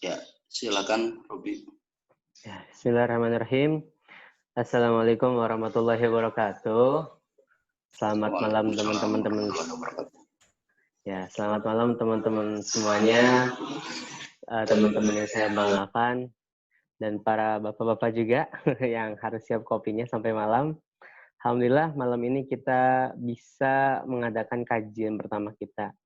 Ya, silakan Robi. Ya, Bismillahirrahmanirrahim. Assalamualaikum warahmatullahi wabarakatuh. Selamat malam teman-teman. Ya, selamat malam teman-teman semuanya, teman-teman yang saya banggakan, dan para bapak-bapak juga yang harus siap kopinya sampai malam. Alhamdulillah malam ini kita bisa mengadakan kajian pertama kita.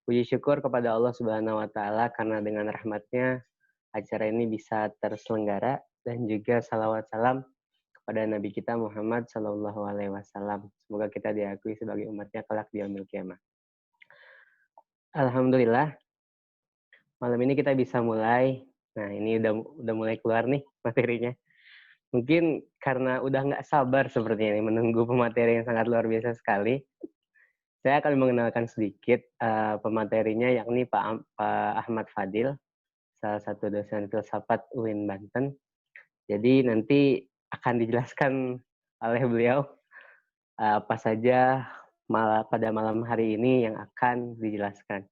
Puji syukur kepada Allah Subhanahu wa Ta'ala karena dengan rahmatnya acara ini bisa terselenggara, dan juga salawat salam kepada Nabi kita Muhammad Sallallahu Alaihi Wasallam. Semoga kita diakui sebagai umatnya kelak di yaumil qiyamah. Alhamdulillah malam ini kita bisa mulai. Nah, ini udah mulai keluar nih materinya. Mungkin karena udah nggak sabar seperti ini menunggu pemateri yang sangat luar biasa sekali. Saya akan mengenalkan sedikit pematerinya, yakni Pak Ahmad Fadil, salah satu dosen filsafat UIN Banten. Jadi nanti akan dijelaskan oleh beliau apa saja pada malam hari ini yang akan dijelaskan.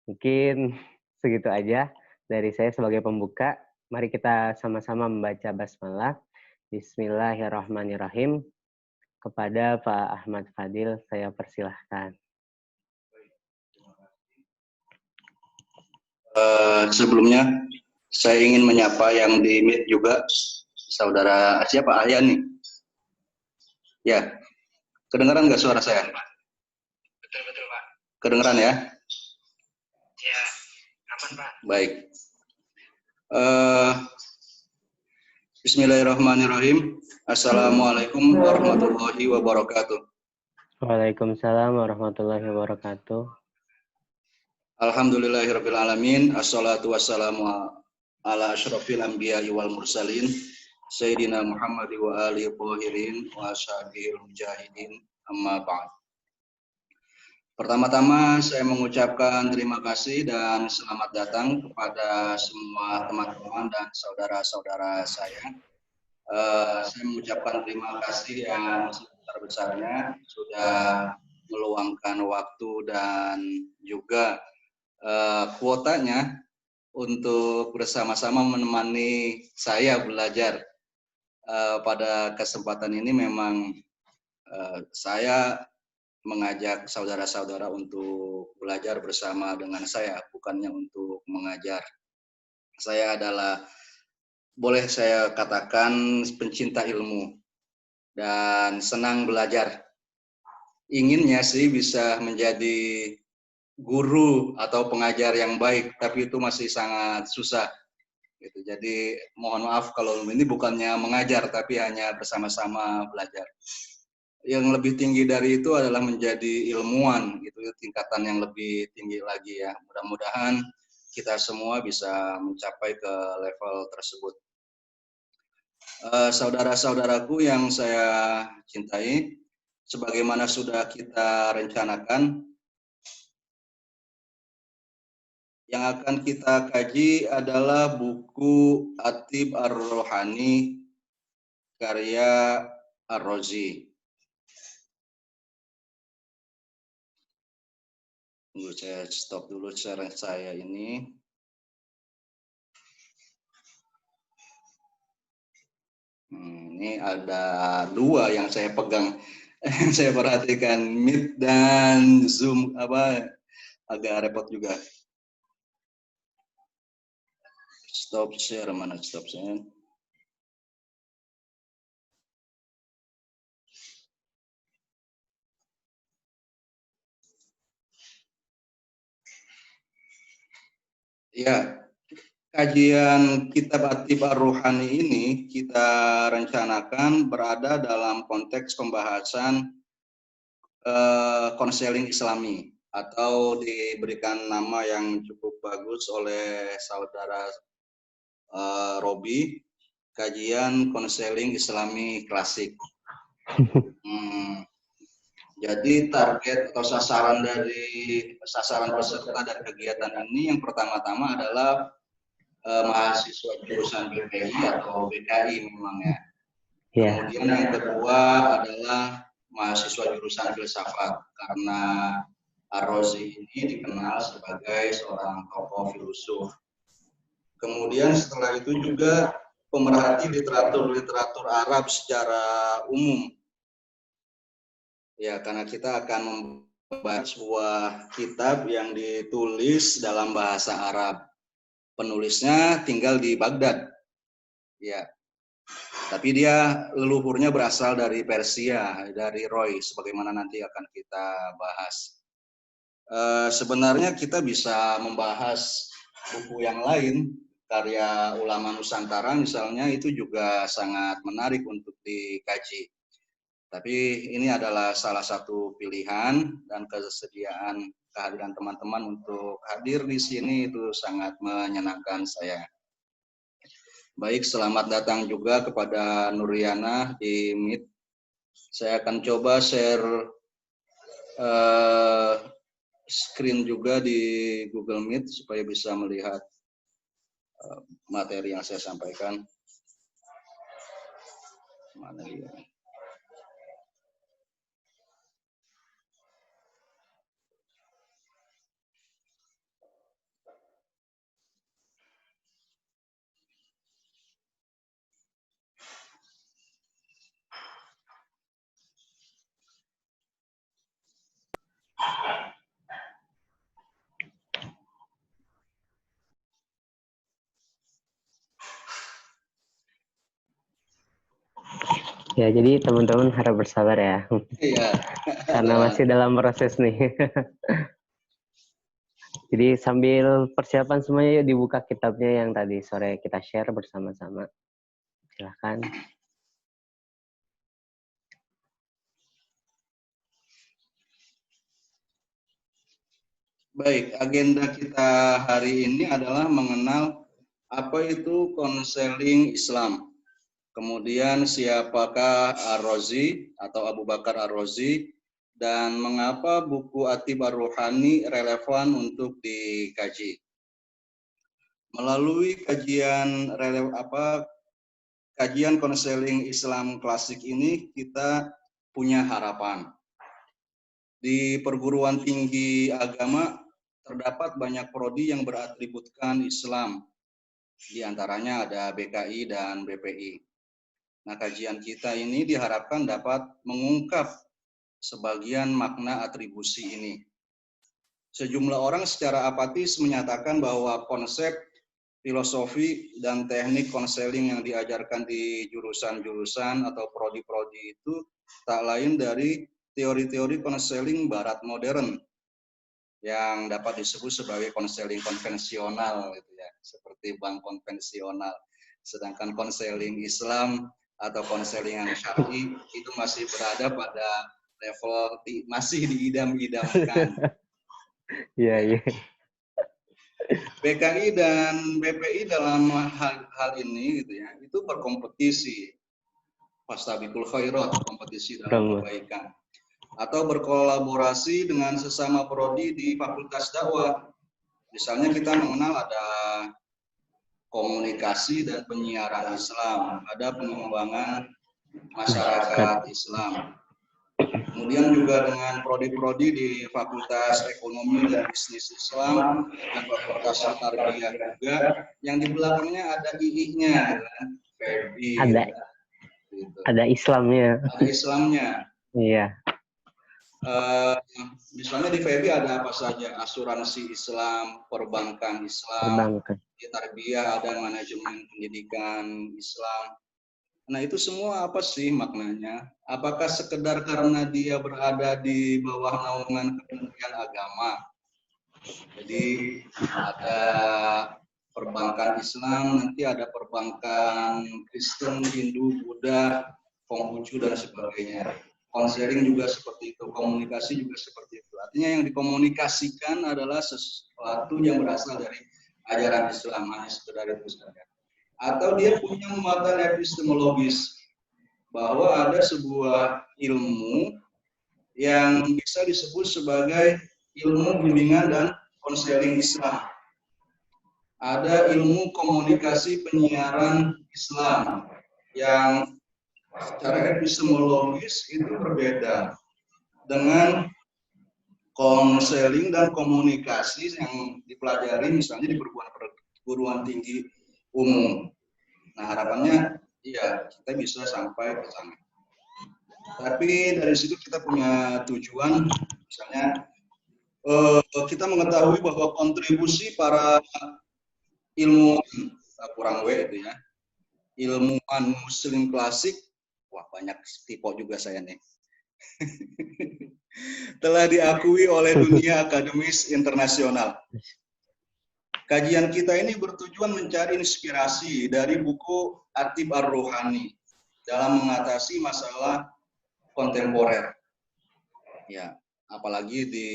Mungkin segitu aja dari saya sebagai pembuka. Mari kita sama-sama membaca basmalah. Bismillahirrahmanirrahim. Kepada Pak Ahmad Fadil, saya persilahkan. Sebelumnya, saya ingin menyapa yang di meet juga, saudara siapa Aryan nih? Ya, kedengaran nggak suara saya? Betul Pak. Kedengaran ya? Ya, aman Pak. Baik. Bismillahirrahmanirrahim. Assalamualaikum warahmatullahi wabarakatuh. Waalaikumsalam warahmatullahi wabarakatuh. Alhamdulillahirabbil alamin. Assalatu wassalamu ala asyrofil anbiya'i wal mursalin Sayyidina Muhammad wa alihi thahirin wa ashabihil mujahidin, amma ba'd. Pertama-tama saya mengucapkan terima kasih dan selamat datang kepada semua teman-teman dan saudara-saudara saya. Saya mengucapkan terima kasih yang sebesar-besarnya sudah meluangkan waktu dan juga kuotanya untuk bersama-sama menemani saya belajar. Pada kesempatan ini memang saya mengajak saudara-saudara untuk belajar bersama dengan saya, bukannya untuk mengajar. Saya adalah, boleh saya katakan, pencinta ilmu dan senang belajar. Inginnya sih bisa menjadi guru atau pengajar yang baik, tapi itu masih sangat susah. Gitu. Jadi mohon maaf kalau ini bukannya mengajar, tapi hanya bersama-sama belajar. Yang lebih tinggi dari itu adalah menjadi ilmuwan, gitu, tingkatan yang lebih tinggi lagi ya. Mudah-mudahan kita semua bisa mencapai ke level tersebut. Saudara-saudaraku yang saya cintai, sebagaimana sudah kita rencanakan, yang akan kita kaji adalah buku At-Tib Ar-Rohani karya Ar-Razi. Tunggu, saya stop dulu share saya ini. Ini ada dua yang saya pegang, yang saya perhatikan, Meet dan Zoom agak repot juga. Stop share, mana stop share? Ya, kajian kitab At-Tib Ar-Rohani ini kita rencanakan berada dalam konteks pembahasan konseling Islami, atau diberikan nama yang cukup bagus oleh saudara Robi, kajian konseling Islami klasik. Jadi target atau sasaran peserta dari kegiatan ini yang pertama-tama adalah mahasiswa jurusan BPI atau BKI memang ya. Kemudian yang kedua adalah mahasiswa jurusan filsafat, karena Ar-Razi ini dikenal sebagai seorang tokoh filosof. Kemudian setelah itu juga pemerhati literatur Arab secara umum. Ya, karena kita akan membaca sebuah kitab yang ditulis dalam bahasa Arab. Penulisnya tinggal di Baghdad. Ya. Tapi dia leluhurnya berasal dari Persia, dari Roy, sebagaimana nanti akan kita bahas. Sebenarnya kita bisa membahas buku yang lain, karya ulama Nusantara misalnya, itu juga sangat menarik untuk dikaji. Tapi ini adalah salah satu pilihan, dan kesediaan kehadiran teman-teman untuk hadir di sini itu sangat menyenangkan saya. Baik, selamat datang juga kepada Nuriana di Meet. Saya akan coba share screen juga di Google Meet supaya bisa melihat materi yang saya sampaikan. Mana dia? Ya, jadi teman-teman harap bersabar ya. Iya. Karena masih dalam proses nih. Jadi sambil persiapan semuanya, yuk dibuka kitabnya yang tadi sore kita share bersama-sama. Silahkan. Baik, agenda kita hari ini adalah mengenal apa itu konseling Islam. Kemudian siapakah Ar-Razi atau Abu Bakar Ar-Razi, dan mengapa buku Atib Ar-Ruhani relevan untuk dikaji. Melalui kajian konseling Islam klasik ini, kita punya harapan. Di perguruan tinggi agama terdapat banyak prodi yang beratributkan Islam. Di antaranya ada BKI dan BPI. Nah, kajian kita ini diharapkan dapat mengungkap sebagian makna atribusi ini. Sejumlah orang secara apatis menyatakan bahwa konsep, filosofi, dan teknik konseling yang diajarkan di jurusan-jurusan atau prodi-prodi itu tak lain dari teori-teori konseling barat modern yang dapat disebut sebagai konseling konvensional, gitu ya, seperti bank konvensional. Sedangkan konseling Islam atau konseling yang syar'i itu masih berada pada level masih diidam-idamkan. Iya, iya. BKI dan BPI dalam hal ini gitu ya, itu berkompetisi, fastabiqul khairat, kompetisi dalam kebaikan, atau berkolaborasi dengan sesama prodi di fakultas dakwah. Misalnya kita mengenal ada komunikasi dan penyiaran Islam, ada pengembangan masyarakat Islam. Kemudian juga dengan prodi-prodi di Fakultas Ekonomi dan Bisnis Islam dan Fakultas Tarbiyah juga, yang di belakangnya ada II-nya, FEBI. Ada Islamnya. Ada Islamnya. Iya. Misalnya di FEBI ada apa saja? Asuransi Islam, perbankan Islam, di Tarbiyah ada manajemen pendidikan Islam. Nah, itu semua apa sih maknanya? Apakah sekedar karena dia berada di bawah naungan Kementerian Agama? Jadi ada perbankan Islam, nanti ada perbankan Kristen, Hindu, Buddha, Konghucu, dan sebagainya. Konseling juga seperti itu, komunikasi juga seperti itu. Artinya yang dikomunikasikan adalah sesuatu yang berasal dari ajaran Islam, hanya sekedar itu saja. Atau dia punya muatan epistemologis, bahwa ada sebuah ilmu yang bisa disebut sebagai ilmu bimbingan dan konseling Islam. Ada ilmu komunikasi penyiaran Islam yang secara epistemologis itu berbeda dengan konseling dan komunikasi yang dipelajari misalnya di perguruan tinggi umum. Nah, harapannya ya kita bisa sampai ke sana. Tapi dari situ kita punya tujuan, misalnya kita mengetahui bahwa kontribusi para ilmuwan, kurang W itu ya, ilmuwan Muslim klasik, wah banyak tipe juga saya nih, telah diakui oleh dunia akademis internasional. Kajian kita ini bertujuan mencari inspirasi dari buku Atib Ar-Ruhani dalam mengatasi masalah kontemporer. Ya, apalagi di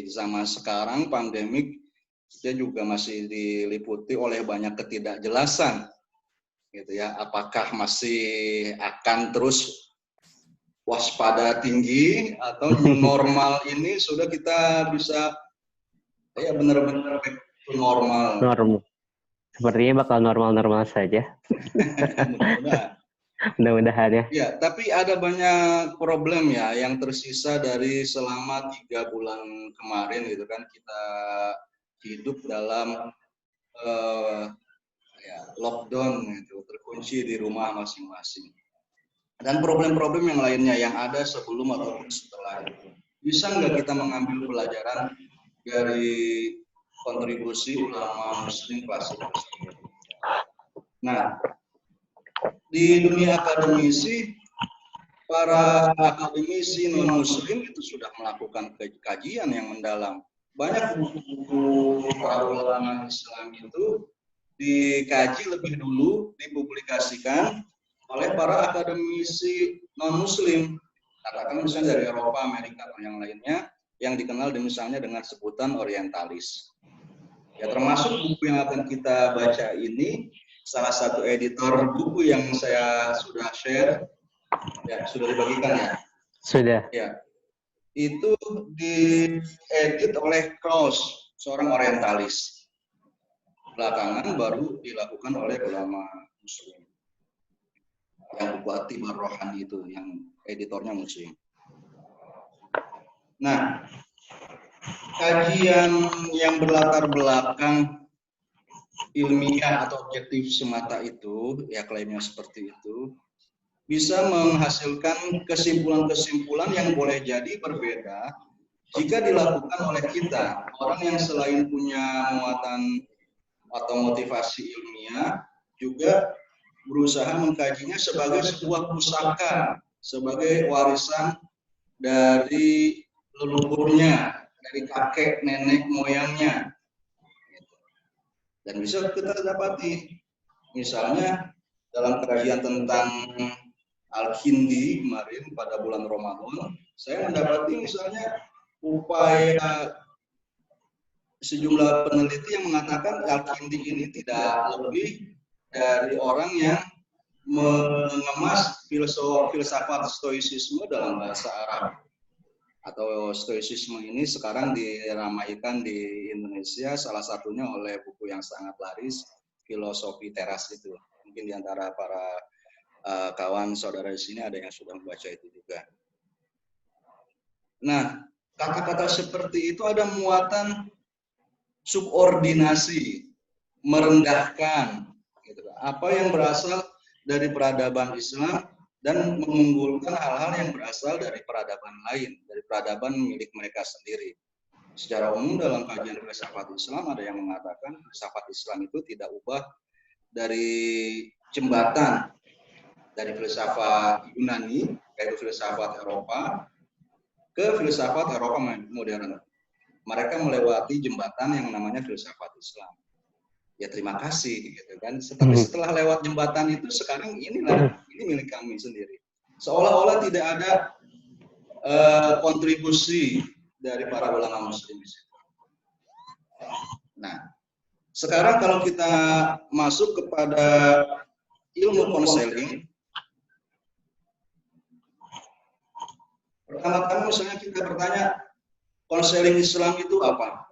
zaman sekarang pandemik, kita juga masih diliputi oleh banyak ketidakjelasan, gitu ya. Apakah masih akan terus waspada tinggi atau new normal ini sudah kita bisa ya benar-benar normal. Sepertinya bakal normal-normal saja. Mudah-mudahan ya. Ya, tapi ada banyak problem ya yang tersisa dari selama 3 bulan kemarin gitu kan, kita hidup dalam lockdown gitu, terkunci di rumah masing-masing. Dan problem-problem yang lainnya yang ada sebelum atau setelah itu. Bisa nggak kita mengambil pelajaran dari kontribusi ulama Muslim klasik tersebut? Nah, di dunia akademisi, para akademisi non-Muslim itu sudah melakukan kajian yang mendalam. Banyak buku para ulama Islam itu dikaji lebih dulu, dipublikasikan oleh para akademisi non-Muslim, katakan misalnya dari Eropa, Amerika, atau yang lainnya, yang dikenal misalnya dengan sebutan orientalis. Ya, termasuk buku yang akan kita baca ini, salah satu editor buku yang saya sudah share, ya sudah dibagikan ya? Sudah. Ya, itu diedit oleh Krauss, seorang orientalis. Belakangan baru dilakukan oleh ulama Muslim. Yang buku Atib Ar-Ruhani itu, yang editornya Muslim. Nah, kajian yang berlatar belakang ilmiah atau objektif semata itu, ya klaimnya seperti itu, bisa menghasilkan kesimpulan-kesimpulan yang boleh jadi berbeda jika dilakukan oleh kita, orang yang selain punya muatan atau motivasi ilmiah, juga berusaha mengkajinya sebagai sebuah pusaka, sebagai warisan dari leluhurnya, dari kakek, nenek, moyangnya. Dan bisa kita dapati, misalnya dalam kajian tentang Al-Kindi kemarin pada bulan Ramadan, saya mendapati misalnya upaya sejumlah peneliti yang mengatakan Al-Kindi ini tidak lebih dari orang yang mengemas filsafat stoicisme dalam bahasa Arab. Atau stoicisme ini sekarang diramaikan di Indonesia, salah satunya oleh buku yang sangat laris, Filosofi Teras itu. Mungkin di antara para kawan saudara di sini ada yang sudah membaca itu juga. Nah, kata-kata seperti itu ada muatan subordinasi, merendahkan, gitu. Apa yang berasal dari peradaban Islam dan mengunggulkan hal-hal yang berasal dari peradaban lain, dari peradaban milik mereka sendiri. Secara umum dalam kajian filsafat Islam ada yang mengatakan filsafat Islam itu tidak ubah dari jembatan dari filsafat Yunani, yaitu filsafat Eropa, ke filsafat Eropa modern. Mereka melewati jembatan yang namanya filsafat Islam. Ya terima kasih, gitu kan. Tapi setelah lewat jembatan itu, sekarang ini milik kami sendiri. Seolah-olah tidak ada kontribusi dari para ulama Muslim di situ. Nah, sekarang kalau kita masuk kepada ilmu konseling, pertama-tama misalnya kita bertanya, konseling Islam itu apa?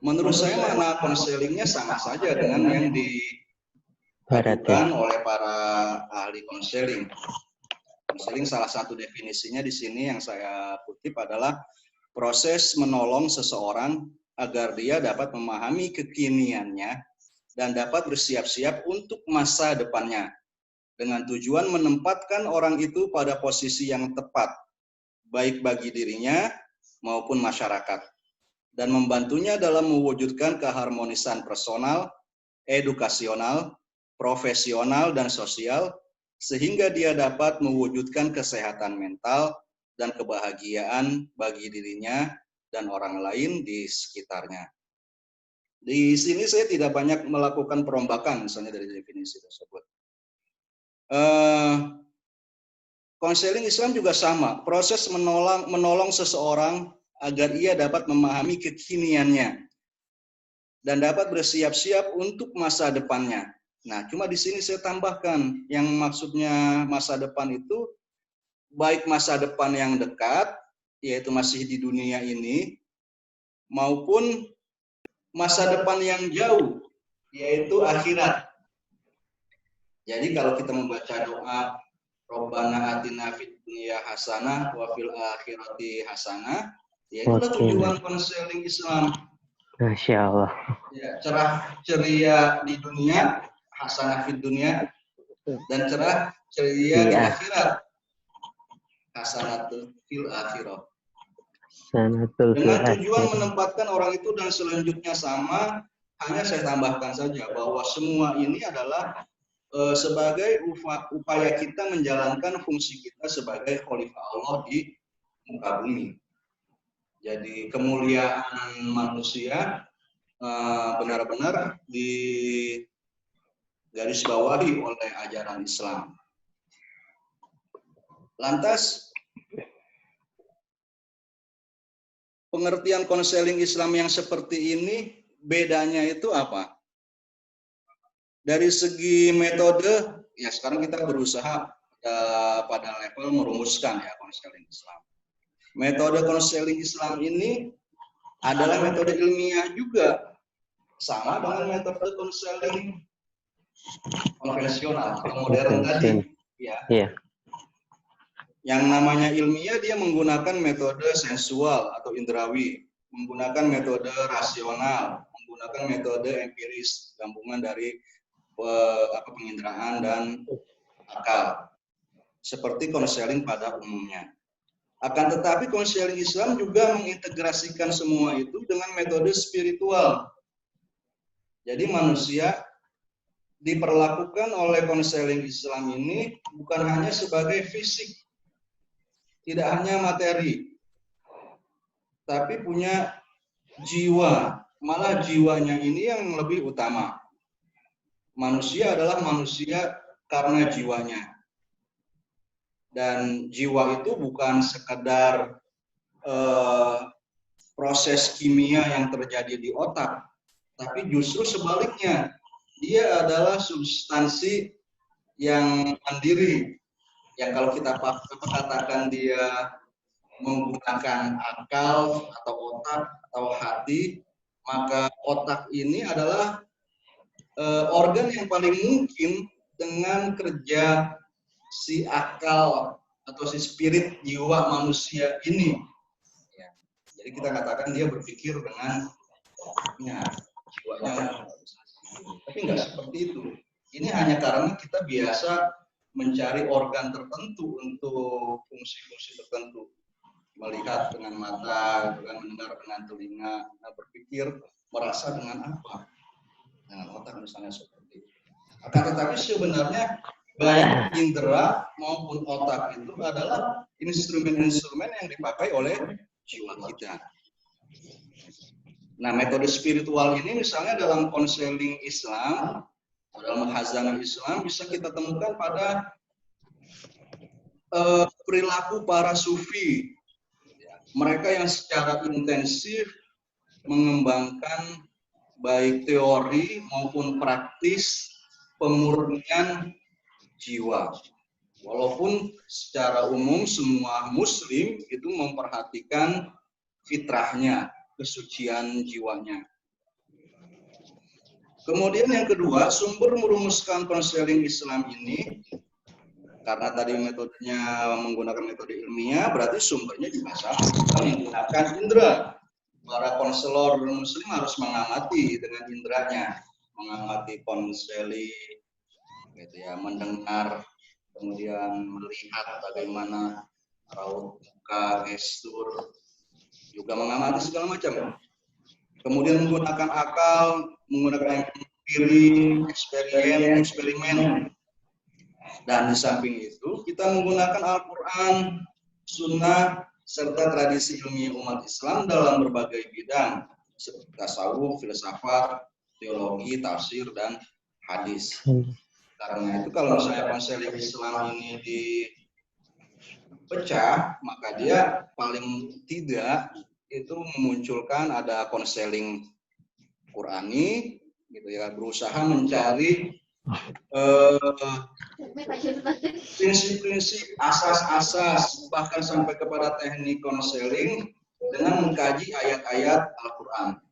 Menurut saya makna konselingnya sama saja dengan yang dilakukan oleh para ahli konseling. Konseling salah satu definisinya di sini yang saya kutip adalah proses menolong seseorang agar dia dapat memahami kekiniannya dan dapat bersiap-siap untuk masa depannya, dengan tujuan menempatkan orang itu pada posisi yang tepat, baik bagi dirinya maupun masyarakat, dan membantunya dalam mewujudkan keharmonisan personal, edukasional, profesional, dan sosial, sehingga dia dapat mewujudkan kesehatan mental dan kebahagiaan bagi dirinya dan orang lain di sekitarnya. Di sini saya tidak banyak melakukan perombakan misalnya dari definisi tersebut. Konseling Islam juga sama, proses menolong seseorang agar ia dapat memahami kekiniannya dan dapat bersiap-siap untuk masa depannya. Nah, cuma di sini saya tambahkan yang maksudnya masa depan itu baik masa depan yang dekat, yaitu masih di dunia ini, maupun masa depan yang jauh, yaitu akhirat. Jadi kalau kita membaca doa Rabbana atina fid dunya hasanah wa fil akhirati hasanah, yaitu tujuan konseling Islam. Masya Allah. Ya, cerah ceria di dunia, hasanah fid dunya, dan cerah ceria di akhirat, hasanatul fil akhirah. Dengan tujuan menempatkan orang itu dan selanjutnya sama, hanya saya tambahkan saja bahwa semua ini adalah sebagai upaya kita menjalankan fungsi kita sebagai khalifah Allah di muka bumi. Jadi kemuliaan manusia benar-benar digarisbawahi oleh ajaran Islam. Lantas, pengertian konseling Islam yang seperti ini, bedanya itu apa? Dari segi metode, ya sekarang kita berusaha pada level merumuskan ya konseling Islam. Metode konseling Islam ini adalah metode ilmiah juga, sama dengan metode konseling konvensional atau modern tadi. Ya. Yang namanya ilmiah dia menggunakan metode sensual atau indrawi, menggunakan metode rasional, menggunakan metode empiris, gabungan dari penginderaan dan akal, seperti konseling pada umumnya. Akan tetapi konseling Islam juga mengintegrasikan semua itu dengan metode spiritual. Jadi manusia diperlakukan oleh konseling Islam ini bukan hanya sebagai fisik, tidak hanya materi, tapi punya jiwa. Malah jiwanya ini yang lebih utama. Manusia adalah manusia karena jiwanya. Dan jiwa itu bukan sekedar proses kimia yang terjadi di otak, tapi justru sebaliknya, dia adalah substansi yang mandiri, yang kalau kita katakan dia menggunakan akal atau otak atau hati, maka otak ini adalah organ yang paling mungkin dengan kerja si akal atau si spirit jiwa manusia ini. Ya. Jadi kita katakan dia berpikir dengan jiwanya. Tapi enggak seperti itu. Ini hanya karena kita biasa mencari organ tertentu untuk fungsi-fungsi tertentu. Melihat dengan mata, dengan mendengar dengan telinga, berpikir, merasa dengan apa? Dengan otak misalnya seperti itu. Akan tetapi sebenarnya baik indera maupun otak itu adalah instrumen-instrumen yang dipakai oleh jiwa kita. Nah, metode spiritual ini misalnya dalam konseling Islam, dalam khazanah Islam bisa kita temukan pada perilaku para sufi. Mereka yang secara intensif mengembangkan baik teori maupun praktis pemurnian jiwa. Walaupun secara umum semua muslim itu memperhatikan fitrahnya, kesucian jiwanya. Kemudian yang kedua, sumber merumuskan konseling Islam ini, karena tadi metodenya menggunakan metode ilmiah, berarti sumbernya juga sama, menggunakan indera. Para konselor muslim harus mengamati dengan inderanya. mengamati konseling, gitu ya, mendengar, kemudian melihat bagaimana raut muka, gestur, juga mengamati segala macam. Kemudian menggunakan akal, menggunakan empirik, eksperimen. Dan di samping itu, kita menggunakan Al-Quran, Sunnah, serta tradisi ilmiah umat Islam dalam berbagai bidang, seperti tasawuf, filsafat, teologi, tafsir, dan hadis. Karena itu kalau misalnya konseling Islam ini dipecah, maka dia paling tidak itu memunculkan ada konseling Qurani, gitu ya, berusaha mencari prinsip-prinsip, asas-asas, bahkan sampai kepada teknik konseling dengan mengkaji ayat-ayat Al-Quran.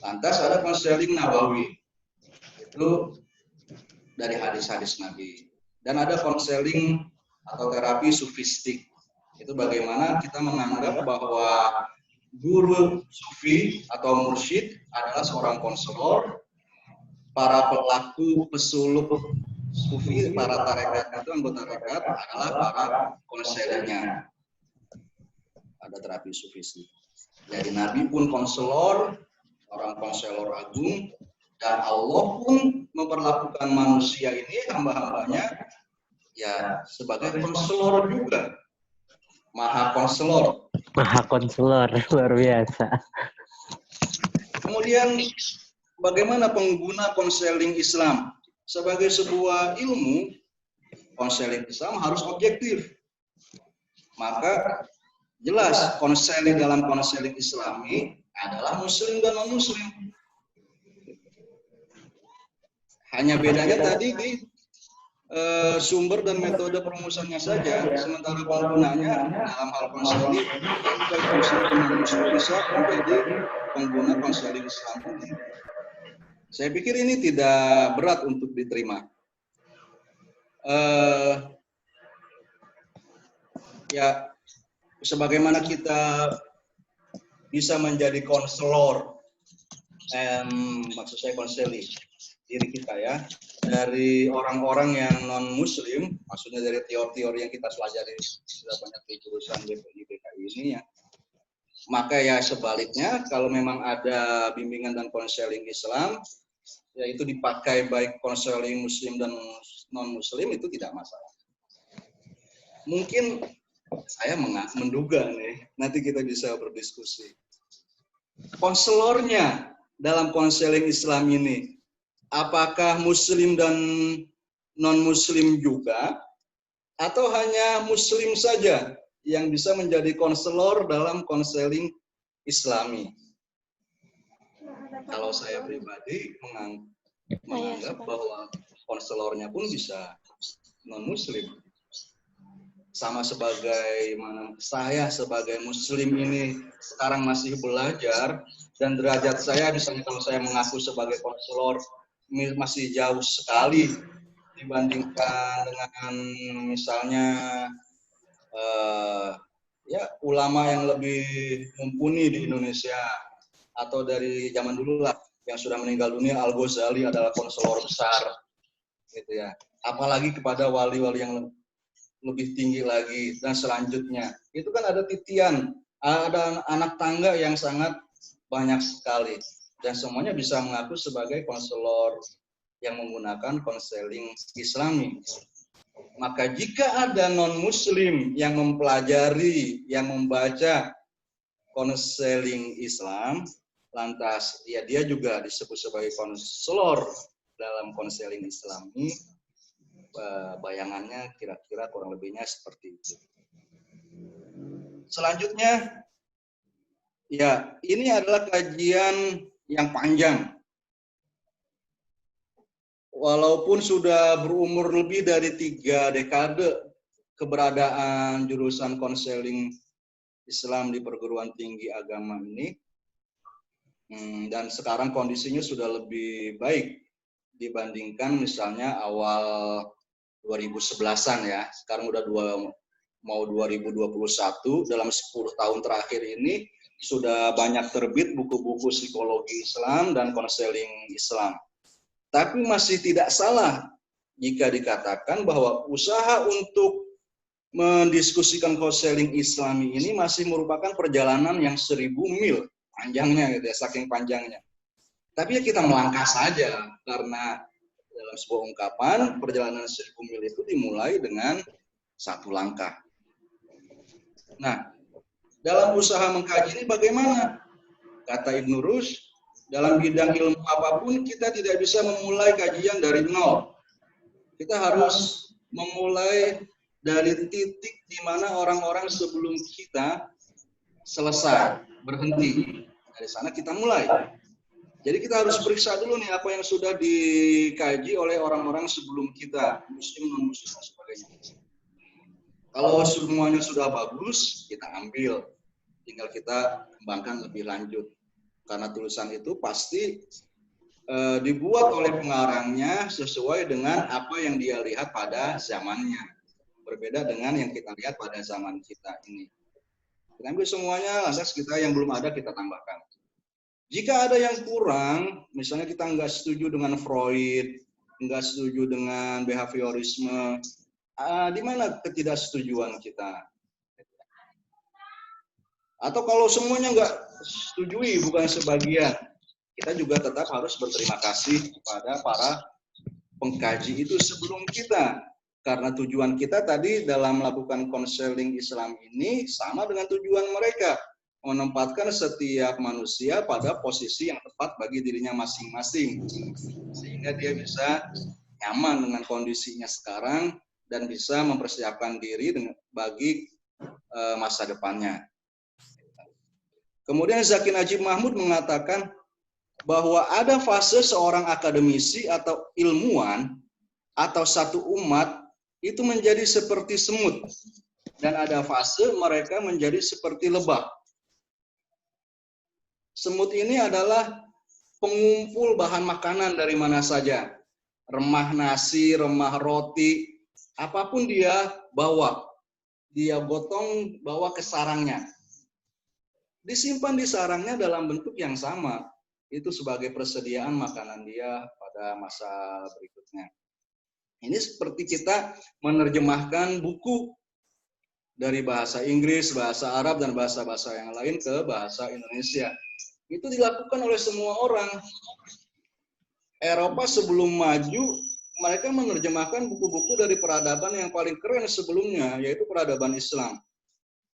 Lantas ada konseling Nabawi, itu dari hadis-hadis Nabi. Dan ada konseling atau terapi sufistik. Itu bagaimana kita menganggap bahwa guru sufi atau mursyid adalah seorang konselor, para pelaku pesuluk sufi, para tarekat itu, anggota tarekat adalah para konselingnya. Ada terapi sufistik. Jadi Nabi pun konselor, orang konselor agung, dan Allah pun memperlakukan manusia ini, hamba-hambanya, ya sebagai konselor juga. Maha konselor. Maha konselor, luar biasa. Kemudian bagaimana pengguna konseling Islam? Sebagai sebuah ilmu, konseling Islam harus objektif. Maka jelas konseling dalam konseling Islami adalah muslim dan non-muslim. Hanya bedanya tadi di sumber dan metode perumusannya saja, sementara penggunanya dalam hal konseling baik muslim dan non-muslim bisa menjadi pengguna konseling Islam ini. Saya pikir ini tidak berat untuk diterima. Ya, sebagaimana kita bisa menjadi konselor, maksud saya konseling diri kita ya, dari orang-orang yang non muslim, maksudnya dari teori-teori yang kita pelajari sudah banyak di jurusan BPI ini ya. Maka ya sebaliknya, kalau memang ada bimbingan dan konseling Islam, yaitu dipakai baik konseling muslim dan non muslim, itu tidak masalah. Mungkin saya menduga nih, nanti kita bisa berdiskusi. Konselornya dalam konseling Islam ini, apakah muslim dan non-muslim juga, atau hanya muslim saja yang bisa menjadi konselor dalam konseling Islami? Kalau saya pribadi menganggap bahwa konselornya pun bisa non-muslim. Sama sebagaimana saya sebagai muslim ini sekarang masih belajar, dan derajat saya misalnya kalau saya mengaku sebagai konselor masih jauh sekali dibandingkan dengan misalnya ya ulama yang lebih mumpuni di Indonesia, atau dari zaman dulu lah yang sudah meninggal dunia, Al-Ghazali adalah konselor besar, gitu ya. Apalagi kepada wali-wali yang lebih tinggi lagi dan selanjutnya, itu kan ada titian, ada anak tangga yang sangat banyak sekali, dan semuanya bisa mengaku sebagai konselor yang menggunakan konseling Islami. Maka jika ada non-muslim yang mempelajari, yang membaca konseling Islam, lantas ya dia juga disebut sebagai konselor dalam konseling Islami, bayangannya kira-kira kurang lebihnya seperti itu. Selanjutnya, ya ini adalah kajian yang panjang. Walaupun sudah berumur lebih dari 3 dekade keberadaan jurusan konseling Islam di perguruan tinggi agama ini, dan sekarang kondisinya sudah lebih baik dibandingkan misalnya awal 2011-an ya. Sekarang udah mau 2021, dalam 10 tahun terakhir ini sudah banyak terbit buku-buku psikologi Islam dan konseling Islam. Tapi masih tidak salah jika dikatakan bahwa usaha untuk mendiskusikan konseling Islami ini masih merupakan perjalanan yang 1000 mil panjangnya gitu ya, saking panjangnya. Tapi ya kita melangkah saja, karena dalam sebuah ungkapan perjalanan 1000 mil itu dimulai dengan satu langkah. Nah, dalam usaha mengkaji ini bagaimana? Kata Ibnu Rushd, dalam bidang ilmu apapun kita tidak bisa memulai kajian dari nol. Kita harus memulai dari titik di mana orang-orang sebelum kita selesai, berhenti. Dari sana kita mulai. Jadi kita harus periksa dulu nih apa yang sudah dikaji oleh orang-orang sebelum kita, muslim, non-muslim, dan sebagainya. Kalau semuanya sudah bagus, kita ambil. Tinggal kita kembangkan lebih lanjut. Karena tulisan itu pasti dibuat oleh pengarangnya sesuai dengan apa yang dia lihat pada zamannya. Berbeda dengan yang kita lihat pada zaman kita ini. Kita ambil semuanya, lantas kita yang belum ada kita tambahkan. Jika ada yang kurang, misalnya kita nggak setuju dengan Freud, nggak setuju dengan behaviorisme, di mana ketidaksetujuan kita? Atau kalau semuanya nggak setujui, bukan sebagian, kita juga tetap harus berterima kasih kepada para pengkaji itu sebelum kita. Karena tujuan kita tadi dalam melakukan konseling Islam ini sama dengan tujuan mereka. Menempatkan setiap manusia pada posisi yang tepat bagi dirinya masing-masing. Sehingga dia bisa nyaman dengan kondisinya sekarang dan bisa mempersiapkan diri bagi masa depannya. Kemudian Zaki Najib Mahmud mengatakan bahwa ada fase seorang akademisi atau ilmuwan atau satu umat itu menjadi seperti semut. Dan ada fase mereka menjadi seperti lebah. Semut ini adalah pengumpul bahan makanan dari mana saja. Remah nasi, remah roti, apapun dia bawa. Dia gotong bawa ke sarangnya. Disimpan di sarangnya dalam bentuk yang sama. Itu sebagai persediaan makanan dia pada masa berikutnya. Ini seperti kita menerjemahkan buku dari bahasa Inggris, bahasa Arab, dan bahasa-bahasa yang lain ke bahasa Indonesia. Itu dilakukan oleh semua orang. Eropa sebelum maju, mereka menerjemahkan buku-buku dari peradaban yang paling keren sebelumnya, yaitu peradaban Islam.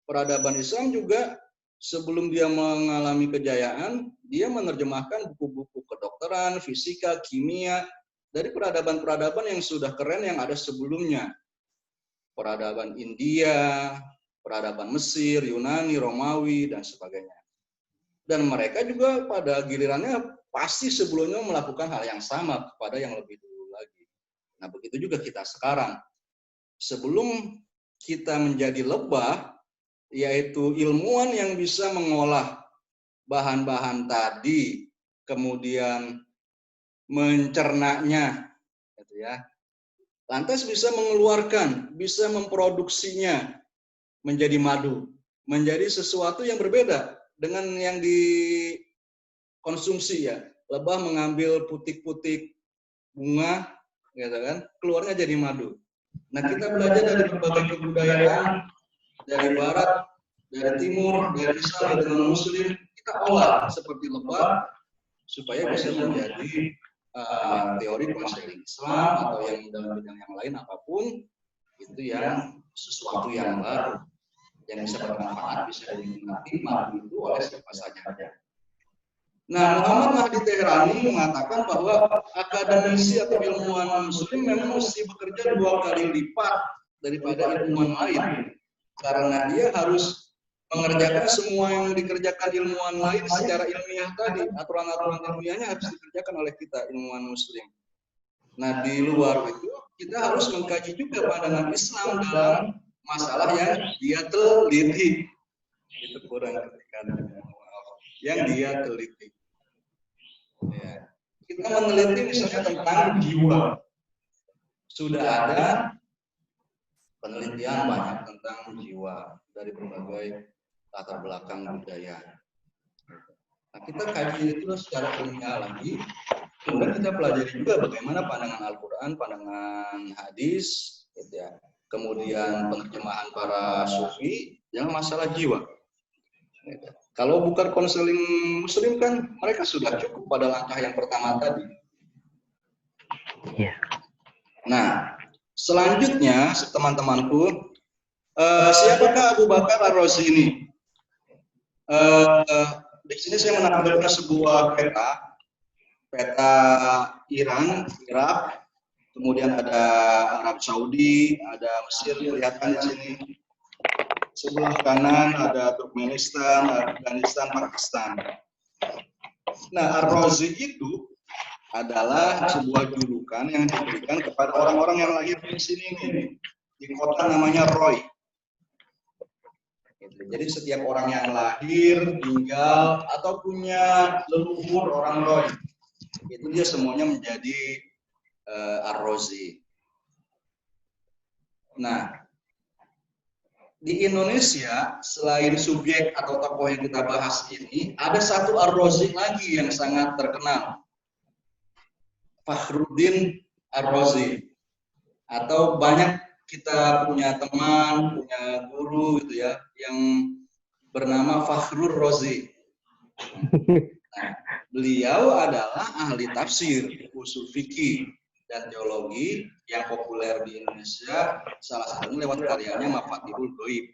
Peradaban Islam juga sebelum dia mengalami kejayaan, dia menerjemahkan buku-buku kedokteran, fisika, kimia, dari peradaban-peradaban yang sudah keren yang ada sebelumnya. Peradaban India, peradaban Mesir, Yunani, Romawi, dan sebagainya. Dan mereka juga pada gilirannya pasti sebelumnya melakukan hal yang sama kepada yang lebih dulu lagi. Nah, begitu juga kita sekarang. Sebelum kita menjadi lebah, yaitu ilmuwan yang bisa mengolah bahan-bahan tadi, kemudian mencernanya, gitu ya. Lantas bisa mengeluarkan, bisa memproduksinya menjadi madu, menjadi sesuatu yang berbeda dengan yang dikonsumsi ya. Lebah mengambil putik-putik bunga, gitu kan, keluarnya jadi madu. Nah, kita belajar dari berbagai kebudayaan, dari barat, dari timur, dari Islam, dari non-muslim, kita olah seperti lebah supaya bisa menjadi teori konseling Islam atau yang dalam bidang yang lain apapun, itu yang sesuatu yang baru, yang bisa bermanfaat, bisa dinikmati, madu itu oleh siapa saja. Nah, Muhammad Mahdi Tehrani mengatakan bahwa akademisi atau ilmuwan muslim memang mesti bekerja 2 kali lipat daripada ilmuwan lain. Karena dia harus mengerjakan semua yang dikerjakan ilmuwan lain secara ilmiah tadi. Aturan-aturan ilmiahnya harus dikerjakan oleh kita, ilmuwan muslim. Nah, di luar itu, kita harus mengkaji juga pandangan Islam dalam masalah yang dia teliti. Itu kurang ketika yang dia teliti. Ya. Kita meneliti misalnya tentang jiwa. Sudah ada penelitian banyak tentang jiwa dari berbagai latar belakang budaya. Nah, kita kaji itu secara ilmiah lagi. Kemudian kita pelajari juga bagaimana pandangan Al-Quran, pandangan hadis, gitu ya. Kemudian penerjemahan para sufi yang masalah jiwa. Gitu. Kalau bukan konseling muslim kan mereka sudah cukup pada langkah yang pertama tadi. Iya. Nah, selanjutnya teman-temanku, siapakah Abu Bakar Ar-Razi ini? Di sini saya menampilkan sebuah peta Iran, Irak, kemudian ada Arab Saudi, ada Mesir, kelihatan di sini. Sebelah kanan ada Turkmenistan, Afghanistan, Pakistan. Nah, Ar-Razi itu adalah sebuah julukan yang diberikan kepada orang-orang yang lahir di sini nih, di kota namanya Roy. Jadi setiap orang yang lahir, tinggal, atau punya leluhur orang Roy, itu dia semuanya menjadi Ar-Razi. Nah, di Indonesia, selain subjek atau tokoh yang kita bahas ini, ada satu Ar-Razi lagi yang sangat terkenal. Fakhruddin Ar-Razi. Atau banyak kita punya teman, punya guru gitu ya, yang bernama Fakhrur Razi. Nah, beliau adalah ahli tafsir, usul fikih, dan teologi yang populer di Indonesia, salah satunya lewat karyanya Mafatihul Ghaib.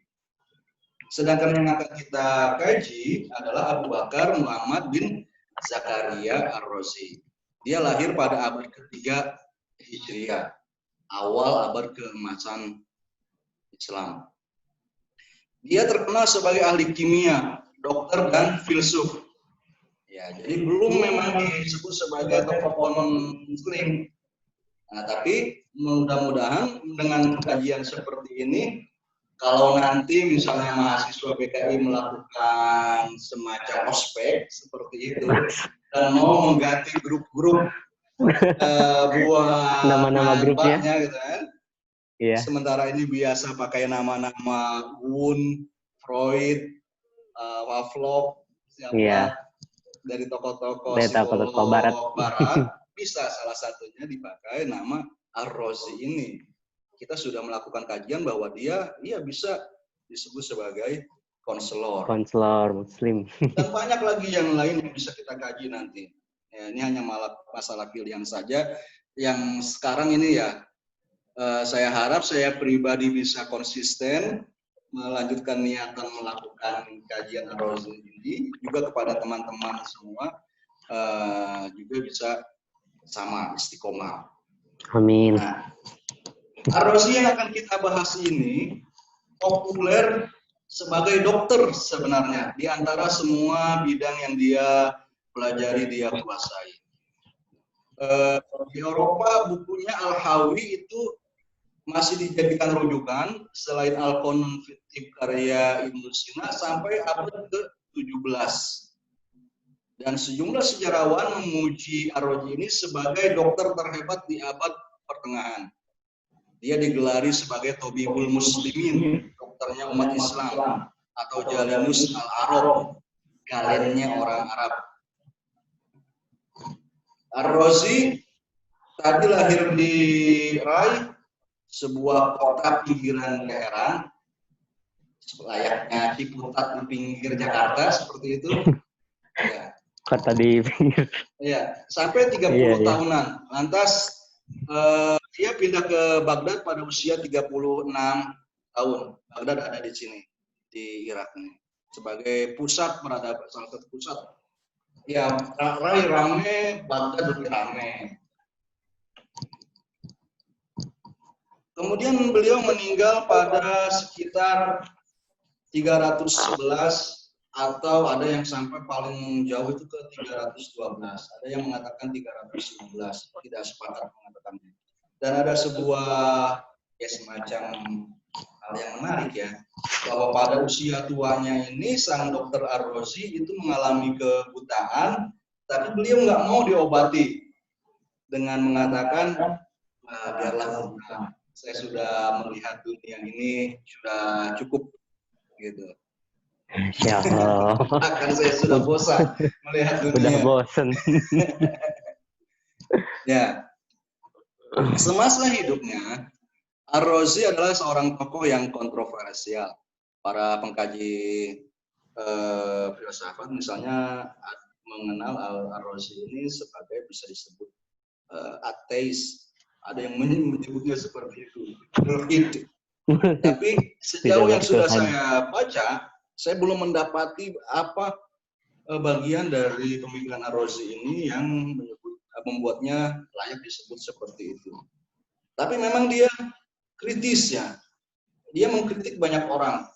Sedangkan yang akan kita kaji adalah Abu Bakar Muhammad bin Zakaria Ar-Razi. Dia lahir pada abad ketiga Hijriah, awal abad keemasan Islam. Dia terkenal sebagai ahli kimia, dokter, dan filsuf. Ya, jadi belum memang disebut sebagai tokoh non-muslim. Nah, tapi mudah-mudahan dengan kajian seperti ini, kalau nanti misalnya mahasiswa PKI melakukan semacam ospek seperti itu dan mau mengganti grup-grup buat nama-nama grupnya gitu kan. Iya. Sementara ini biasa pakai nama-nama Wundt, Freud, Pavlov, siapa dari tokoh-tokoh psikolog barat bisa salah satunya dipakai nama Ar-Razi ini. Kita sudah melakukan kajian bahwa dia bisa disebut sebagai konselor muslim. Dan banyak lagi yang lain yang bisa kita kaji nanti. Ya, ini hanya masalah pilihan saja. Yang sekarang ini ya, saya harap saya pribadi bisa konsisten melanjutkan niatan melakukan kajian Ar-Razi ini, juga kepada teman-teman semua juga bisa sama istiqomah. Amin. Nah, Ar-Razi yang akan kita bahas ini populer sebagai dokter sebenarnya di antara semua bidang yang dia pelajari, dia kuasai. Di Eropa bukunya Al-Hawi itu masih dijadikan rujukan selain Al-Qanun fi Tibb karya Ibnu Sina sampai abad ke-17. Dan sejumlah sejarawan memuji Ar-Razi ini sebagai dokter terhebat di abad pertengahan. Dia digelari sebagai Tabibul Muslimin, dokternya umat Islam, atau Jalimus al-Arab, galennya orang Arab. Ar-Razi tadi lahir di Rai, sebuah kota pinggiran daerah, layaknya Ciputat di pinggir Jakarta, seperti itu. Ya. Kota di pinggir. Ya, sampai 30 tahunan. Lantas dia pindah ke Baghdad pada usia 36 tahun. Baghdad ada di sini, di Irak ini, sebagai pusat peradaban, salah satu pusat. Ya, Rai rame, Baghdad lebih rame. Kemudian beliau meninggal pada sekitar 311 atau ada yang sampai paling jauh itu ke 312. Ada yang mengatakan 315, tidak sepakat mengatakannya. Dan ada sebuah semacam hal yang menarik ya, bahwa pada usia tuanya ini sang dokter Ar-Razi itu mengalami kebutaan, tapi beliau nggak mau diobati dengan mengatakan biarlah buta. Saya sudah melihat dunia ini sudah cukup gitu. Masya Allah. Akan saya sudah bosan melihat Udah dunia. bosen. Ya, semasa hidupnya, Ar-Razi adalah seorang tokoh yang kontroversial. Para pengkaji filsafat misalnya mengenal Ar-Razi ini sebagai bisa disebut ateis. Ada yang menyebutnya seperti itu. Tapi sejauh yang sudah saya baca, saya belum mendapati apa bagian dari pemikiran Ar-Razi ini yang membuatnya layak disebut seperti itu. Tapi memang dia kritis ya. Dia mengkritik banyak orang.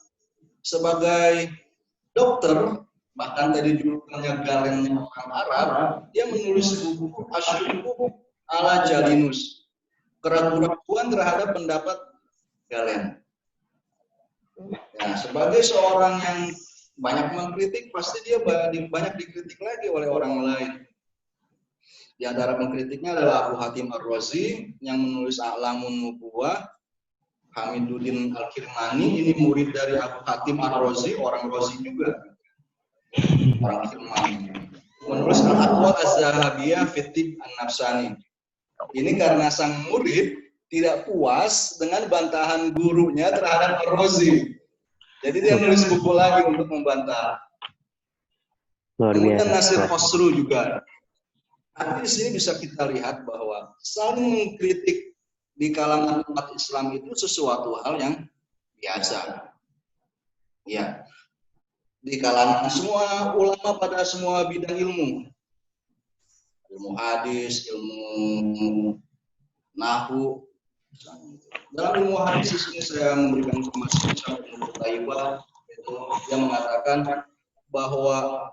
Sebagai dokter, bahkan tadi julukannya Galennya orang Arab, dia menulis buku Asyuku ala Jalinus. Keraguan terhadap pendapat Galen. Ya, sebagai seorang yang banyak mengkritik, pasti dia banyak dikritik lagi oleh orang lain. Di antara pengkritiknya adalah Abu Hatim Ar-Razi yang menulis A'lamun Nubuwah, Hamiduddin Al-Kirmani, ini murid dari Abu Hatim Ar-Razi, orang Razi juga. Orang Kirmani. Menulis Al-Aqwal Az-Zahabiyah Fitib An-Nafsani. Ini karena sang murid tidak puas dengan bantahan gurunya terhadap Ar-Razi. Jadi dia menulis buku lagi untuk membantah. Kemudian Nasir Khosru juga. Tapi di sini bisa kita lihat bahwa saling mengkritik di kalangan umat Islam itu sesuatu hal yang biasa. Ya, di kalangan semua ulama pada semua bidang ilmu hadis, ilmu nahwu. Dalam ilmu hadis di sini saya memberikan informasi sampai Ibnu Taibah itu dia mengatakan bahwa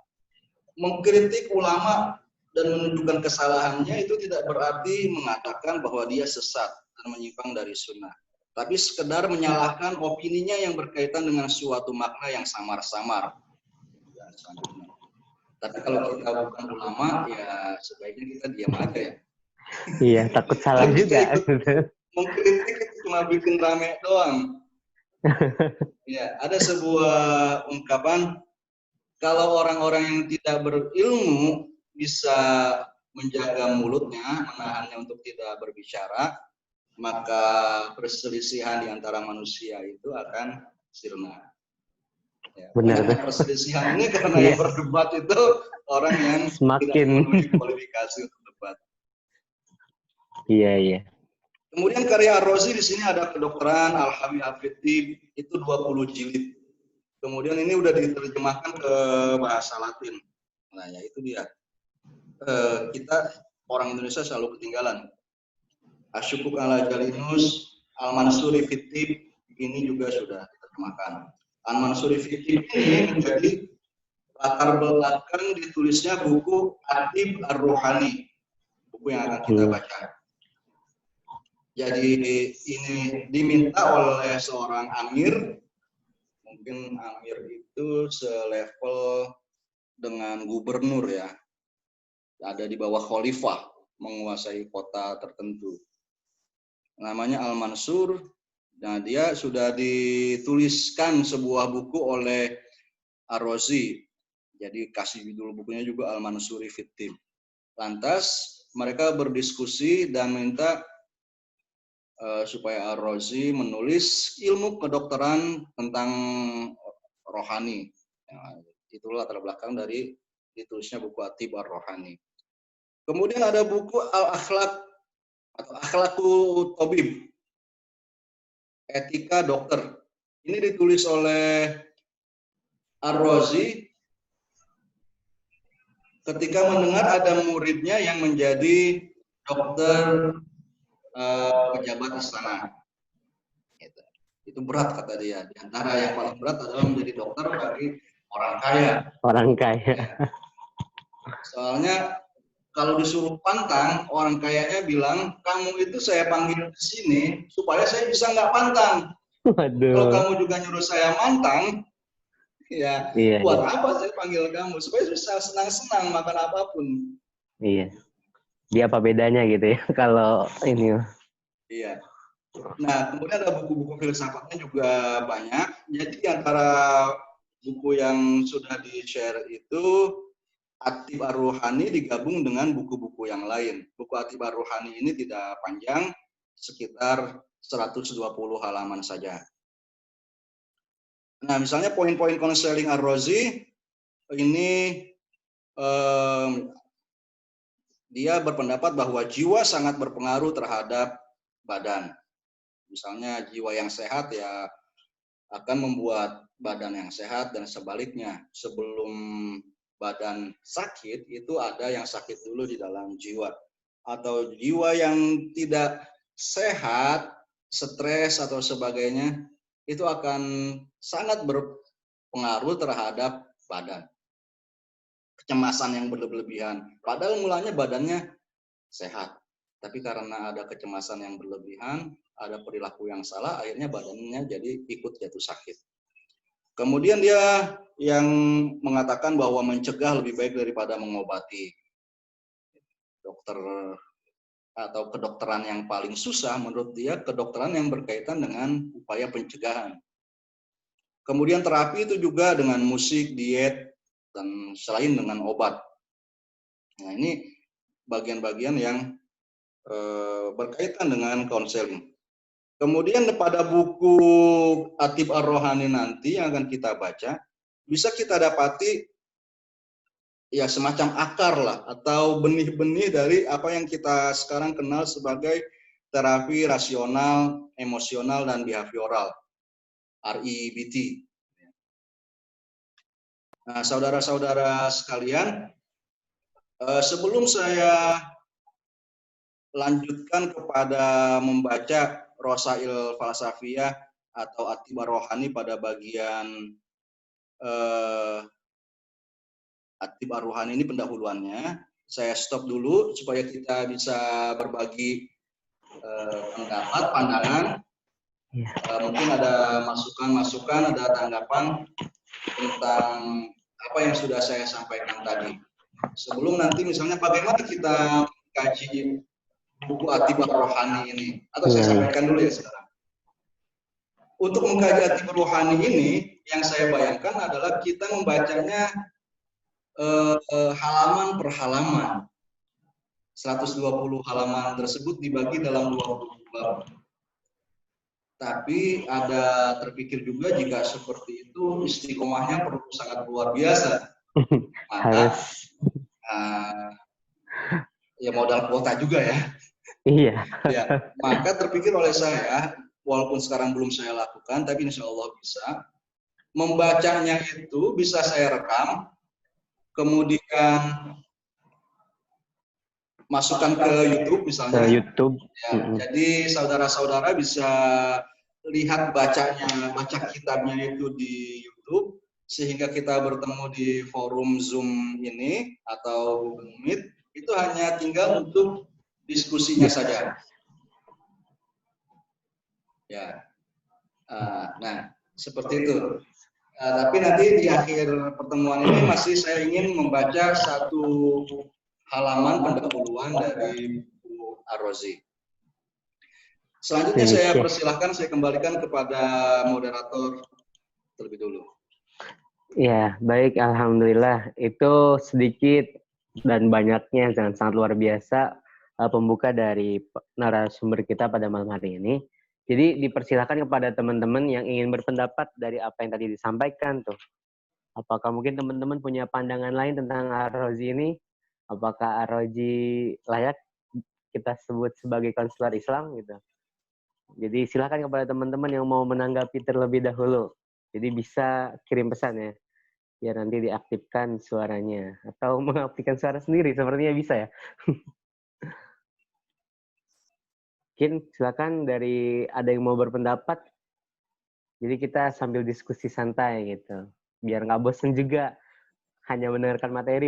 mengkritik ulama dan menunjukkan kesalahannya itu tidak berarti mengatakan bahwa dia sesat dan menyimpang dari sunnah. Tapi sekedar menyalahkan opininya yang berkaitan dengan suatu makna yang samar-samar. Ya, tapi kalau kita bukan ulama, ya sebaiknya kita diam aja ya. Iya, takut salah juga. Mengkritik itu cuma bikin rame doang. Ya, ada sebuah ungkapan, kalau orang-orang yang tidak berilmu bisa menjaga mulutnya, menahannya untuk tidak berbicara, maka perselisihan di antara manusia itu akan sirna. Ya, benar. Perselisihan ini karena yang berdebat itu orang yang semakin tidak memenuhi kualifikasi untuk debat. Iya. Kemudian karya Ar-Razi di sini ada kedokteran Al-Hawi Al-Fitib, itu 20 jilid. Kemudian ini udah diterjemahkan ke bahasa Latin. Nah, ya itu dia. Kita orang Indonesia selalu ketinggalan. Asyukuk ala Jalinus, Al-Mansuri Fitib, ini juga sudah diterjemahkan. Al-Mansuri Fitib ini menjadi latar belakang ditulisnya buku Atib Ar-Ruhani, buku yang akan kita baca. Jadi ini diminta oleh seorang amir, mungkin amir itu selevel dengan gubernur ya, ada di bawah khalifah, menguasai kota tertentu. Namanya Al-Mansur. Nah, dia sudah dituliskan sebuah buku oleh Ar-Razi. Jadi kasih judul bukunya juga Al-Mansuri Fitib. Lantas mereka berdiskusi dan minta supaya Ar-Razi menulis ilmu kedokteran tentang rohani. Nah, itulah latar belakang dari ditulisnya buku Atib Ar-Rohani. Kemudian ada buku Al-Akhlaq atau Akhlaqu Tabib, Etika Dokter. Ini ditulis oleh Ar-Razi ketika mendengar ada muridnya yang menjadi dokter pejabat istana. Itu berat kata dia. Di antara yang paling berat adalah menjadi dokter bagi orang kaya. Orang kaya. Soalnya kalau disuruh pantang, orang kayanya bilang, kamu itu saya panggil ke sini supaya saya bisa nggak pantang. Waduh. Kalau kamu juga nyuruh saya mantang, ya buat apa saya panggil kamu? Supaya bisa senang-senang makan apapun. Iya. Dia apa bedanya gitu ya kalau ini? Iya. Nah, kemudian ada buku-buku filsafatnya juga banyak. Jadi di antara buku yang sudah di-share itu Atib Ar-Ruhani digabung dengan buku-buku yang lain. Buku Atib Ar-Ruhani ini tidak panjang, sekitar 120 halaman saja. Nah, misalnya poin-poin konseling Ar-Razi ini dia berpendapat bahwa jiwa sangat berpengaruh terhadap badan. Misalnya jiwa yang sehat ya akan membuat badan yang sehat, dan sebaliknya, sebelum badan sakit itu ada yang sakit dulu di dalam jiwa. Atau jiwa yang tidak sehat, stres atau sebagainya, itu akan sangat berpengaruh terhadap badan. Kecemasan yang berlebihan, padahal mulanya badannya sehat, tapi karena ada kecemasan yang berlebihan, ada perilaku yang salah, akhirnya badannya jadi ikut jatuh sakit. Kemudian dia yang mengatakan bahwa mencegah lebih baik daripada mengobati. Dokter atau kedokteran yang paling susah menurut dia kedokteran yang berkaitan dengan upaya pencegahan. Kemudian terapi itu juga dengan musik, diet, dan selain dengan obat. Nah, ini bagian-bagian yang berkaitan dengan konseling. Kemudian pada buku Atib Ar-Ruhani nanti yang akan kita baca, bisa kita dapati ya semacam akar lah, atau benih-benih dari apa yang kita sekarang kenal sebagai terapi rasional, emosional, dan behavioral, REBT. Nah, saudara-saudara sekalian, sebelum saya lanjutkan kepada membaca Rosail Falsafiyah atau Atib Ar-Ruhani pada bagian Atib Ar-Ruhani ini pendahuluannya, saya stop dulu supaya kita bisa berbagi pendapat, pandangan. Mungkin ada masukan-masukan, ada tanggapan tentang apa yang sudah saya sampaikan tadi. Sebelum nanti misalnya bagaimana kita kaji buku Atib Ar-Ruhani ini, atau saya sampaikan dulu ya sekarang. Untuk mengkaji Atib Ar-Ruhani ini, yang saya bayangkan adalah kita membacanya halaman per halaman. 120 halaman tersebut dibagi dalam 20 bab. Tapi ada terpikir juga jika seperti itu istiqomahnya perlu sangat luar biasa. Maka ya modal kuota juga ya. Iya. Ya, maka terpikir oleh saya, walaupun sekarang belum saya lakukan, tapi insya Allah bisa. Membacanya itu bisa saya rekam, kemudian masukkan ke YouTube misalnya. Ke YouTube. Ya, jadi saudara-saudara bisa lihat baca kitabnya itu di YouTube, sehingga kita bertemu di forum Zoom ini atau Google Meet, itu hanya tinggal untuk diskusinya saja. Ya, nah seperti itu. Tapi nanti di akhir pertemuan ini masih saya ingin membaca satu halaman pendahuluan dari buku Ar-Razi. Selanjutnya saya persilahkan, saya kembalikan kepada moderator terlebih dulu. Ya, baik, alhamdulillah. Itu sedikit dan banyaknya sangat luar biasa pembuka dari narasumber kita pada malam hari ini. Jadi dipersilakan kepada teman-teman yang ingin berpendapat dari apa yang tadi disampaikan tuh. Apakah mungkin teman-teman punya pandangan lain tentang Ar-Razi ini? Apakah Ar-Razi layak kita sebut sebagai konselor Islam gitu? Jadi silakan kepada teman-teman yang mau menanggapi terlebih dahulu. Jadi bisa kirim pesan ya, biar nanti diaktifkan suaranya. Atau mengaktifkan suara sendiri, sepertinya bisa ya. Mungkin silakan dari ada yang mau berpendapat. Jadi kita sambil diskusi santai gitu. Biar nggak bosen juga hanya mendengarkan materi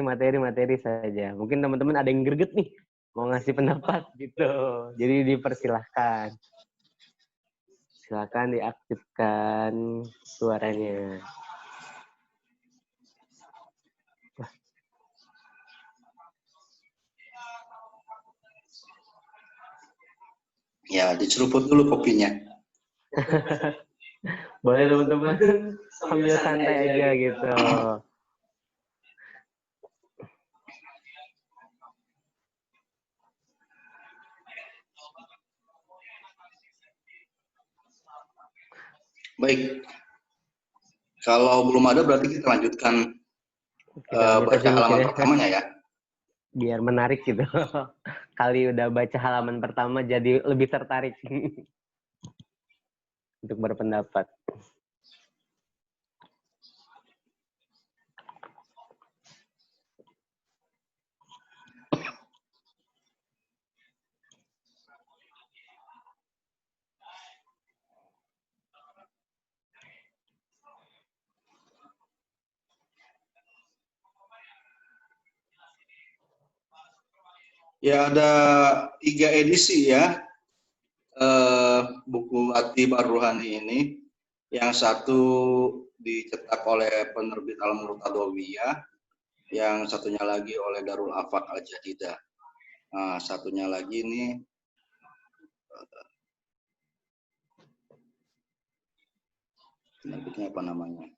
saja. Mungkin teman-teman ada yang greget nih, mau ngasih pendapat gitu. Jadi dipersilahkan. Silakan diaktifkan suaranya. Ya, diceruput dulu kopinya. Boleh teman-teman sambil santai aja gitu. Baik. Kalau belum ada berarti kita lanjutkan Kita lanjut baca aja mungkin halaman ya. pertamanya ya. Biar menarik gitu. Kali udah baca halaman pertama jadi lebih tertarik untuk berpendapat. Ya ada 3 edisi ya buku Atib Ar-Ruhani ini. Yang satu dicetak oleh penerbit Al-Murtadawiyah, yang satunya lagi oleh Darul Afaq Al-Jadidah. Nah, satunya lagi ini penerbitnya apa namanya?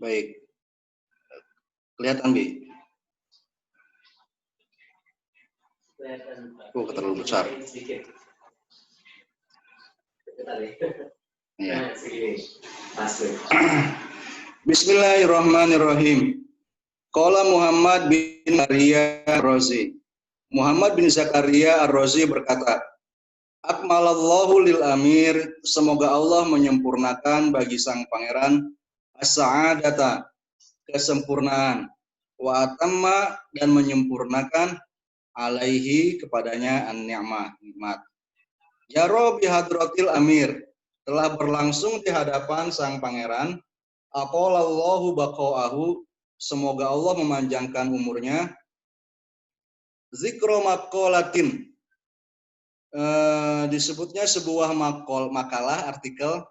Baik. Kelihatan, Bi? Terlalu besar. Ya. Bismillahirrahmanirrahim. Qala Muhammad bin Zakaria Ar-Razi. Muhammad bin Zakaria Ar-Razi berkata, Akmalallahu lil amir, semoga Allah menyempurnakan bagi sang pangeran as-sa'adata, kesempurnaan, wa atamma, dan menyempurnakan alaihi, kepadanya an-ni'mah, nikmat. Ya Rabbi hadratil amir, telah berlangsung di hadapan sang pangeran, aqalallahu baqa'ahu, semoga Allah memanjangkan umurnya, zikro maqalatin, disebutnya sebuah makalah, artikel,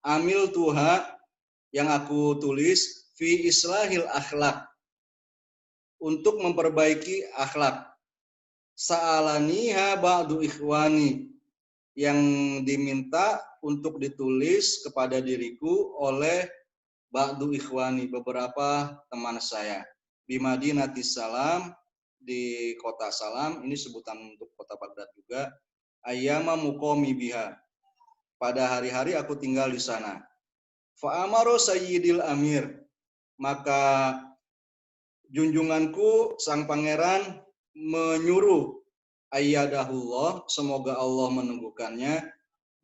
amil tuha, yang aku tulis, fi islahil akhlak, untuk memperbaiki akhlak. Sa'alaniha ba'du ikhwani, yang diminta untuk ditulis kepada diriku oleh ba'du ikhwani, beberapa teman saya. Di Madinatis Salam, di kota Salam, ini sebutan untuk kota Baghdad juga. Ayyama muqami biha, pada hari-hari aku tinggal di sana. Fa'amaru sayyidil amir, maka junjunganku sang pangeran menyuruh, ayyadahullah, semoga Allah menunggukannya,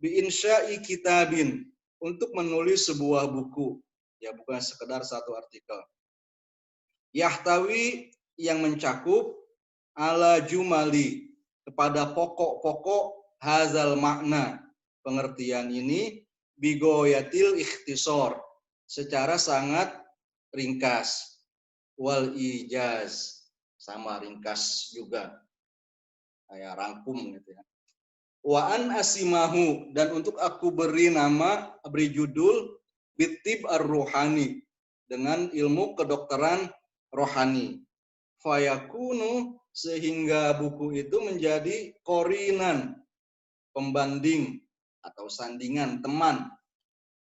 bi insya'i kitabin, untuk menulis sebuah buku, ya bukan sekedar satu artikel. Yahtawi, yang mencakup, ala jumali, kepada pokok-pokok hazal makna, pengertian ini, bigoyatil ikhtisor, secara sangat ringkas, wal ijaz, sama ringkas juga, kayak rangkum gitu ya. Wa an asimahu, dan untuk aku beri nama, beri judul Bitib Ar-Ruhani, dengan ilmu kedokteran rohani. Fayakunu, sehingga buku itu menjadi korinan, pembanding atau sandingan, teman,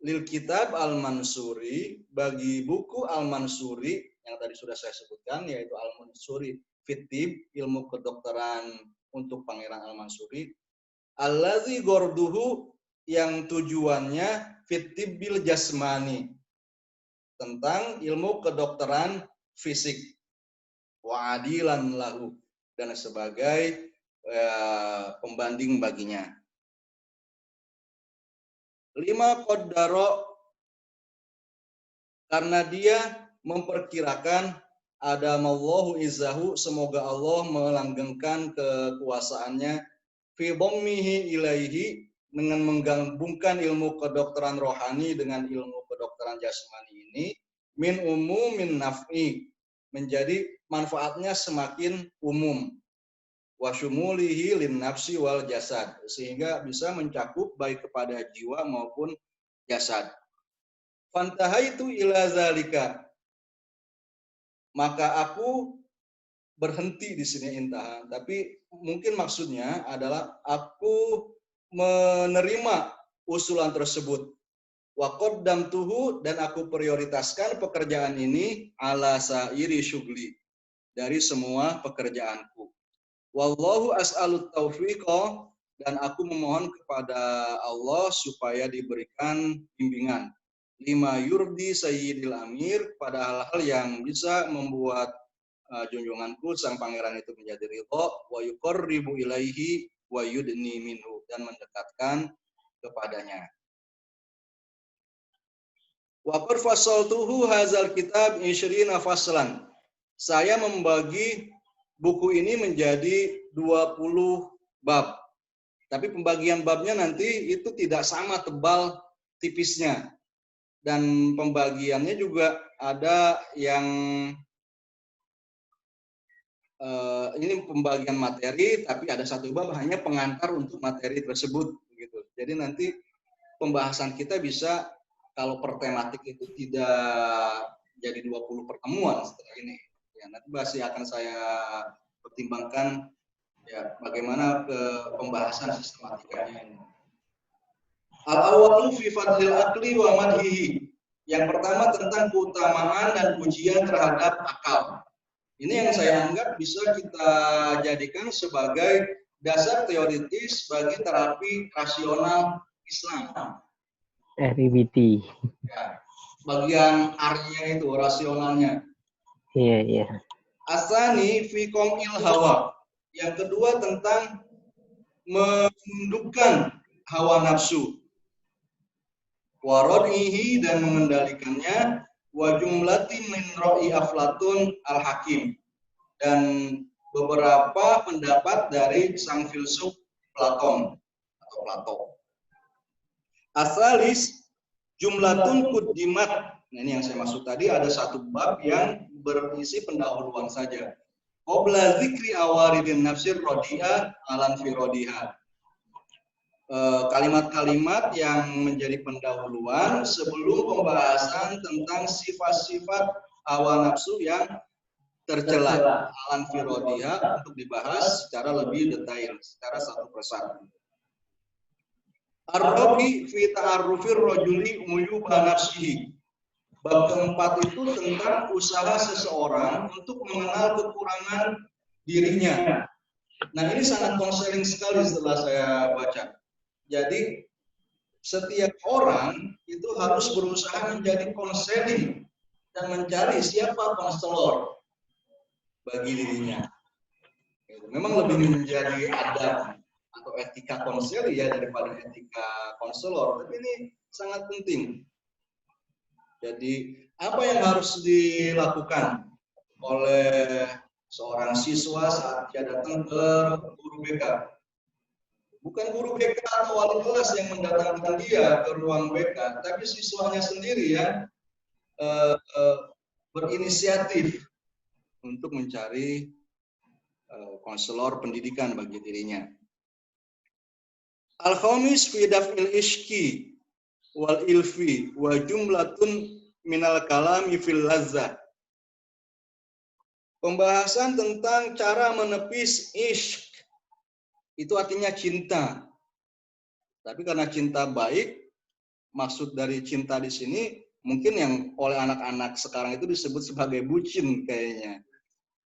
lil kitab al-Mansuri, bagi buku al-Mansuri yang tadi sudah saya sebutkan, yaitu al-Mansuri Fitib, ilmu kedokteran untuk Pangeran Al-Mansuri, allazi gorduhu, yang tujuannya Fitib bil jasmani, tentang ilmu kedokteran fisik, wa adilan lahu, dan sebagai pembanding baginya. 5 qaddaro, karena dia memperkirakan, adamallahu izzahu, semoga Allah melanggengkan kekuasaannya, fi dhammihi ilaihi, dengan menggabungkan ilmu kedokteran rohani dengan ilmu kedokteran jasmani ini, min umumin naf'i, menjadi manfaatnya semakin umum. wa syumulihi lin nafsi wal jasad, sehingga bisa mencakup baik kepada jiwa maupun jasad. Fantahaitu ila zalika, maka aku berhenti di sini intaha, tapi mungkin maksudnya adalah aku menerima usulan tersebut. Wa qaddamtuhu, dan aku prioritaskan pekerjaan ini ala sairi syugli, dari semua pekerjaanku. Wallahu as'alut taufiqa, dan aku memohon kepada Allah supaya diberikan bimbingan. Lima yurdi sayyidil amir, pada hal-hal yang bisa membuat junjunganku sang pangeran itu menjadi ridho, wa yuqarribu ilaihi wa yudni minhu, dan mendekatkan kepadanya. Wa qad fasaltuhu hadzal kitab 20 faslan. Saya membagi buku ini menjadi 20 bab. Tapi pembagian babnya nanti itu tidak sama tebal tipisnya. Dan pembagiannya juga ada yang ini pembagian materi, tapi ada satu bab hanya pengantar untuk materi tersebut, begitu. Jadi nanti pembahasan kita bisa, kalau per tematik itu tidak jadi 20 pertemuan setelah ini. Ya, nanti masih akan saya pertimbangkan ya bagaimana pembahasan sistematikanya ini. Al-awwalu fi fadlil aqli wa madhihi. Yang pertama tentang keutamaan dan pujian terhadap akal. Ini yang saya anggap bisa kita jadikan sebagai dasar teoritis bagi terapi rasional Islam. RIBT. Ya, bagian R-nya itu, rasionalnya. Iya, iya. Asani fi qomil hawa. Yang kedua tentang menundukkan hawa nafsu. Warodihi, dan mengendalikannya. Wa jumlati min ra'i Aflatun al-Hakim, dan beberapa pendapat dari sang filsuf Platon atau Plato. Asalis jumlatun kudimat. Nah, ini yang saya maksud tadi, ada satu bab yang berisi pendahuluan saja. Qabla zikri awaridin nafsir rodi'ah alan fi rodi'ah. Kalimat-kalimat yang menjadi pendahuluan sebelum pembahasan tentang sifat-sifat hawa nafsu yang tercela, alan fi rodi'ah, untuk dibahas secara lebih detail, secara satu persatu. Ar-rabi fi ta'arrufir rajuli muyuba nafsihi. Bab keempat itu tentang usaha seseorang untuk mengenal kekurangan dirinya. Nah, ini sangat konseling sekali setelah saya baca. Jadi setiap orang itu harus berusaha menjadi konseling dan mencari siapa konselor bagi dirinya. Memang lebih menjadi adab atau etika konseling ya daripada etika konselor, tapi ini sangat penting. Jadi apa yang harus dilakukan oleh seorang siswa saat dia datang ke guru BK? Bukan guru BK atau wali kelas yang mendatangkan dia ke ruang BK, tapi siswanya sendiri yang berinisiatif untuk mencari konselor pendidikan bagi dirinya. Al-khamis fi daf'il ishki wal ilfi wa jumlatun minal kalami fil lazzah. Pembahasan tentang cara menepis ishq, itu artinya cinta. Tapi karena cinta baik, maksud dari cinta di sini mungkin yang oleh anak-anak sekarang itu disebut sebagai bucin kayaknya.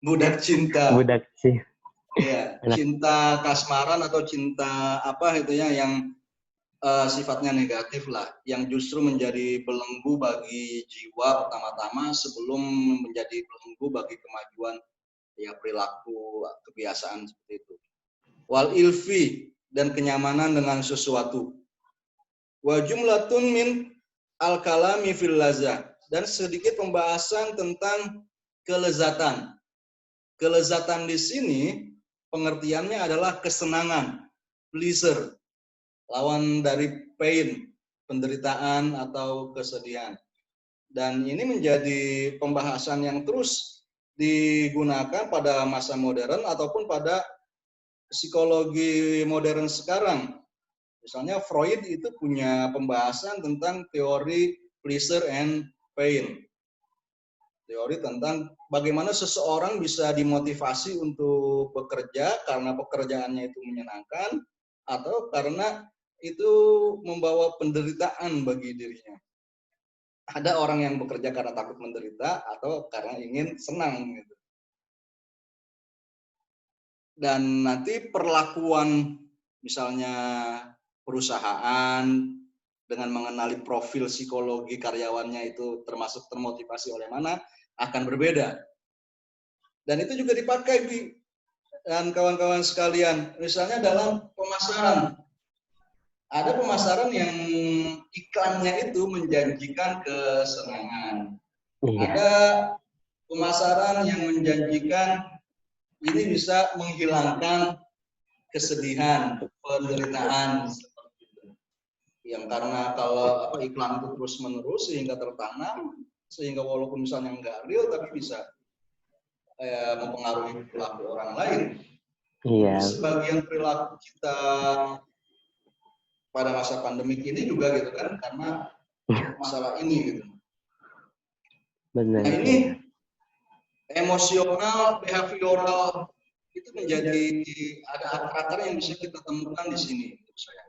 Budak cinta. Budak sih. Iya, cinta kasmaran atau cinta apa itu ya yang sifatnya negatif lah, yang justru menjadi belenggu bagi jiwa pertama-tama sebelum menjadi belenggu bagi kemajuan ya perilaku, kebiasaan seperti itu. Wal ilfi, dan kenyamanan dengan sesuatu. Wa jumlatun min al kalami fil lazah, dan sedikit pembahasan tentang kelezatan. Kelezatan di sini pengertiannya adalah kesenangan, pleasure, lawan dari pain, penderitaan atau kesedihan. Dan ini menjadi pembahasan yang terus digunakan pada masa modern ataupun pada psikologi modern sekarang. Misalnya Freud itu punya pembahasan tentang teori pleasure and pain. Teori tentang bagaimana seseorang bisa dimotivasi untuk bekerja karena pekerjaannya itu menyenangkan atau karena itu membawa penderitaan bagi dirinya. Ada orang yang bekerja karena takut menderita atau karena ingin senang gitu. Dan nanti perlakuan misalnya perusahaan dengan mengenali profil psikologi karyawannya itu termasuk termotivasi oleh mana akan berbeda. Dan itu juga dipakai dan kawan-kawan sekalian, misalnya dalam pemasaran. Ada pemasaran yang iklannya itu menjanjikan kesenangan. Iya. Ada pemasaran yang menjanjikan ini bisa menghilangkan kesedihan, penderitaan seperti itu. Yang karena kalau iklan itu terus-menerus sehingga tertanam, sehingga walaupun misalnya nggak real tapi bisa mempengaruhi perilaku orang lain. Iya. Sebagian perilaku kita pada masa pandemik ini juga gitu kan, karena masalah ini gitu. Benar. Nah ini emosional, behavioral itu menjadi ada akar-akar yang bisa kita temukan di sini menurut saya.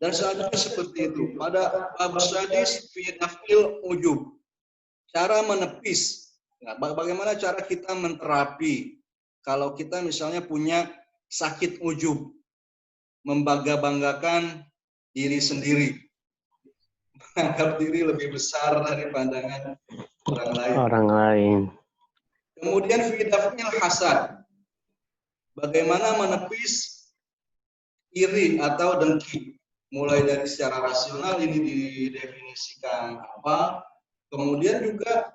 Dan selanjutnya seperti itu pada bab sadis fi nafil ujub, cara menepis. Nah, bagaimana cara kita menterapi kalau kita misalnya punya sakit ujub, membangga-banggakan diri sendiri, menganggap diri lebih besar dari pandangan orang lain. Kemudian fi daf'il hasad, bagaimana menepis iri atau dengki. Mulai dari secara rasional ini didefinisikan apa, kemudian juga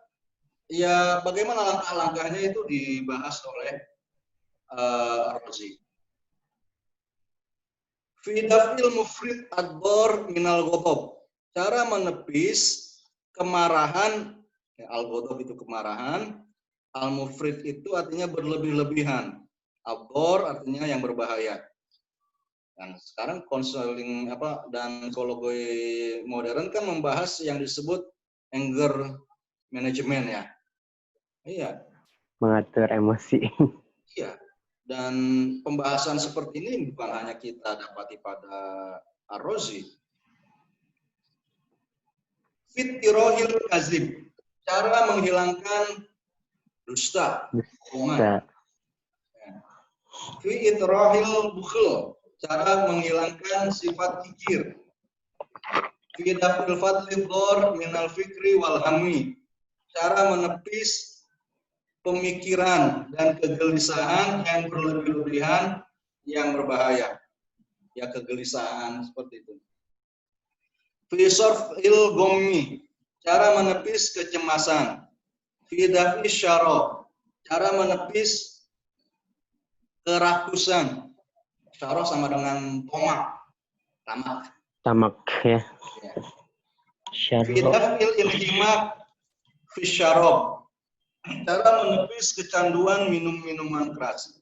ya bagaimana langkah-langkahnya itu dibahas oleh Ar-Razi. Fi daf'il mufrid ad-dar minal ghadab, cara menepis kemarahan, ya, al-ghadab itu kemarahan, al-mufrid itu artinya berlebih-lebihan, ad-dar artinya yang berbahaya. Dan sekarang konseling dan psikologi modern kan membahas yang disebut anger management ya. Iya. Mengatur emosi. Iya. Dan pembahasan seperti ini bukan hanya kita dapati pada Ar-Razi. Fit tirohil kazib, cara menghilangkan dusta, bohongan. Fi itrohil bukhl, cara menghilangkan sifat kikir. Fi dafil fadli dhor minal fikri wal hammi, cara menepis pemikiran dan kegelisahan yang berlebih-lebihan yang berbahaya. Ya kegelisahan seperti itu. Fi sarfil gommi, cara menepis kecemasan. Fi dafi syarah, cara menepis kerakusan. Syarah sama dengan tamak ya. Fi dafil ilhimak fi syarab, cara menepis kecanduan minum-minuman keras.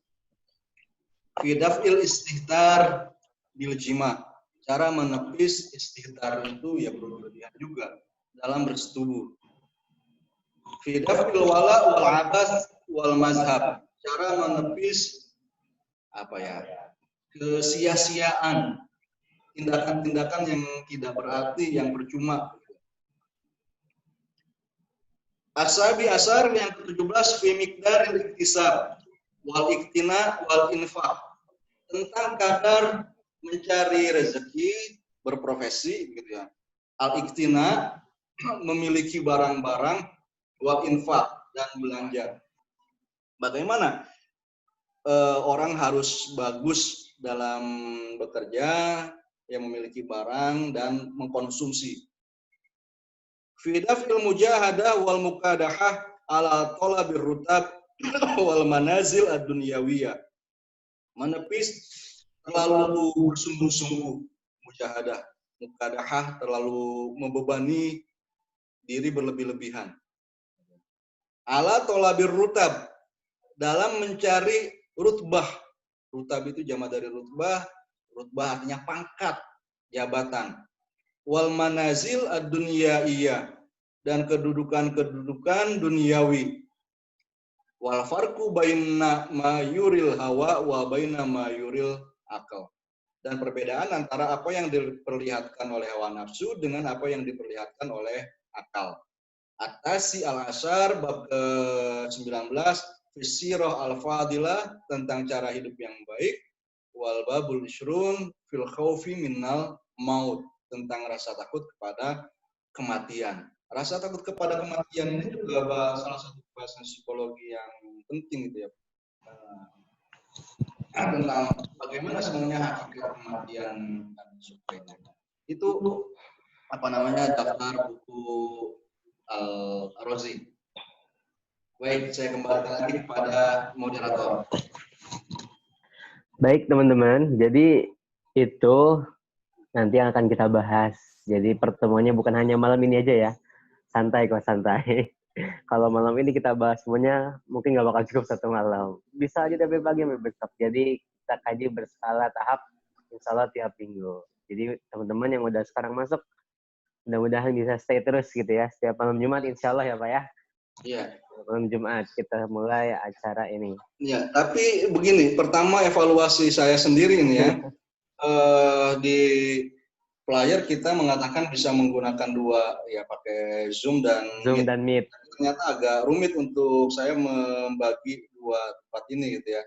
Fi dafil istihtar bil jima, cara menepis istihtar itu ya berlebihan juga dalam bersetubuh. Fi dafil wala wal abas wal mazhab, cara menepis kesia-siaan, tindakan-tindakan yang tidak berarti, yang percuma. Asabi asar yang ke-17 fi miqdar iktisab wal iktina wal infaq, tentang kadar mencari rezeki, berprofesi gitu ya. Al iktina, memiliki barang-barang, wal infaq, dan belanja. Bagaimana orang harus bagus dalam bekerja, yang memiliki barang dan mengkonsumsi. Fi daf'il mujahadah wal mukadahah ala talabir rutab wal manazil ad-dunyawiyah, menepis terlalu bersungguh-sungguh, mujahadah, mukadahah terlalu membebani diri berlebih-lebihan. Ala talabir rutab, dalam mencari rutbah, Rutab itu jamak dari rutbah. Rutbah artinya pangkat, jabatan. Wal manazil ad-dunyaiyah, dan kedudukan-kedudukan duniawi. Wal farqu baina ma yuril hawa wa baina ma yuril akal. Dan perbedaan antara apa yang diperlihatkan oleh hawa nafsu dengan apa yang diperlihatkan oleh akal. Atasi al-Asyar bab ke-19 Fisirah al-Fadilah tentang cara hidup yang baik. Wal babul ishrun fil khaufi minnal maut, tentang rasa takut kepada kematian. Rasa takut kepada kematian ini juga salah satu bahasan psikologi yang penting gitu ya. Tentang bagaimana sebenarnya hakikat kematian dan sebagainya. Itu daftar buku Al-Razi. Baik, saya kembalikan lagi kepada moderator. Baik teman-teman, jadi itu nanti yang akan kita bahas. Jadi pertemuannya bukan hanya malam ini aja ya. Santai kok, santai. Kalau malam ini kita bahas semuanya, mungkin nggak bakal cukup 1 malam. Bisa aja dari pagi sampai besok. Jadi kita kaji berskala tahap, insya Allah tiap minggu. Jadi teman-teman yang udah sekarang masuk, mudah-mudahan bisa stay terus gitu ya. Setiap malam Jumat insya Allah ya Pak ya. Iya. Malam Jumat kita mulai acara ini. Ya, tapi begini, pertama evaluasi saya sendiri ini ya. Di player kita mengatakan bisa menggunakan 2 ya, pakai Zoom dan Meet. Ternyata agak rumit untuk saya membagi 2 tempat ini gitu ya.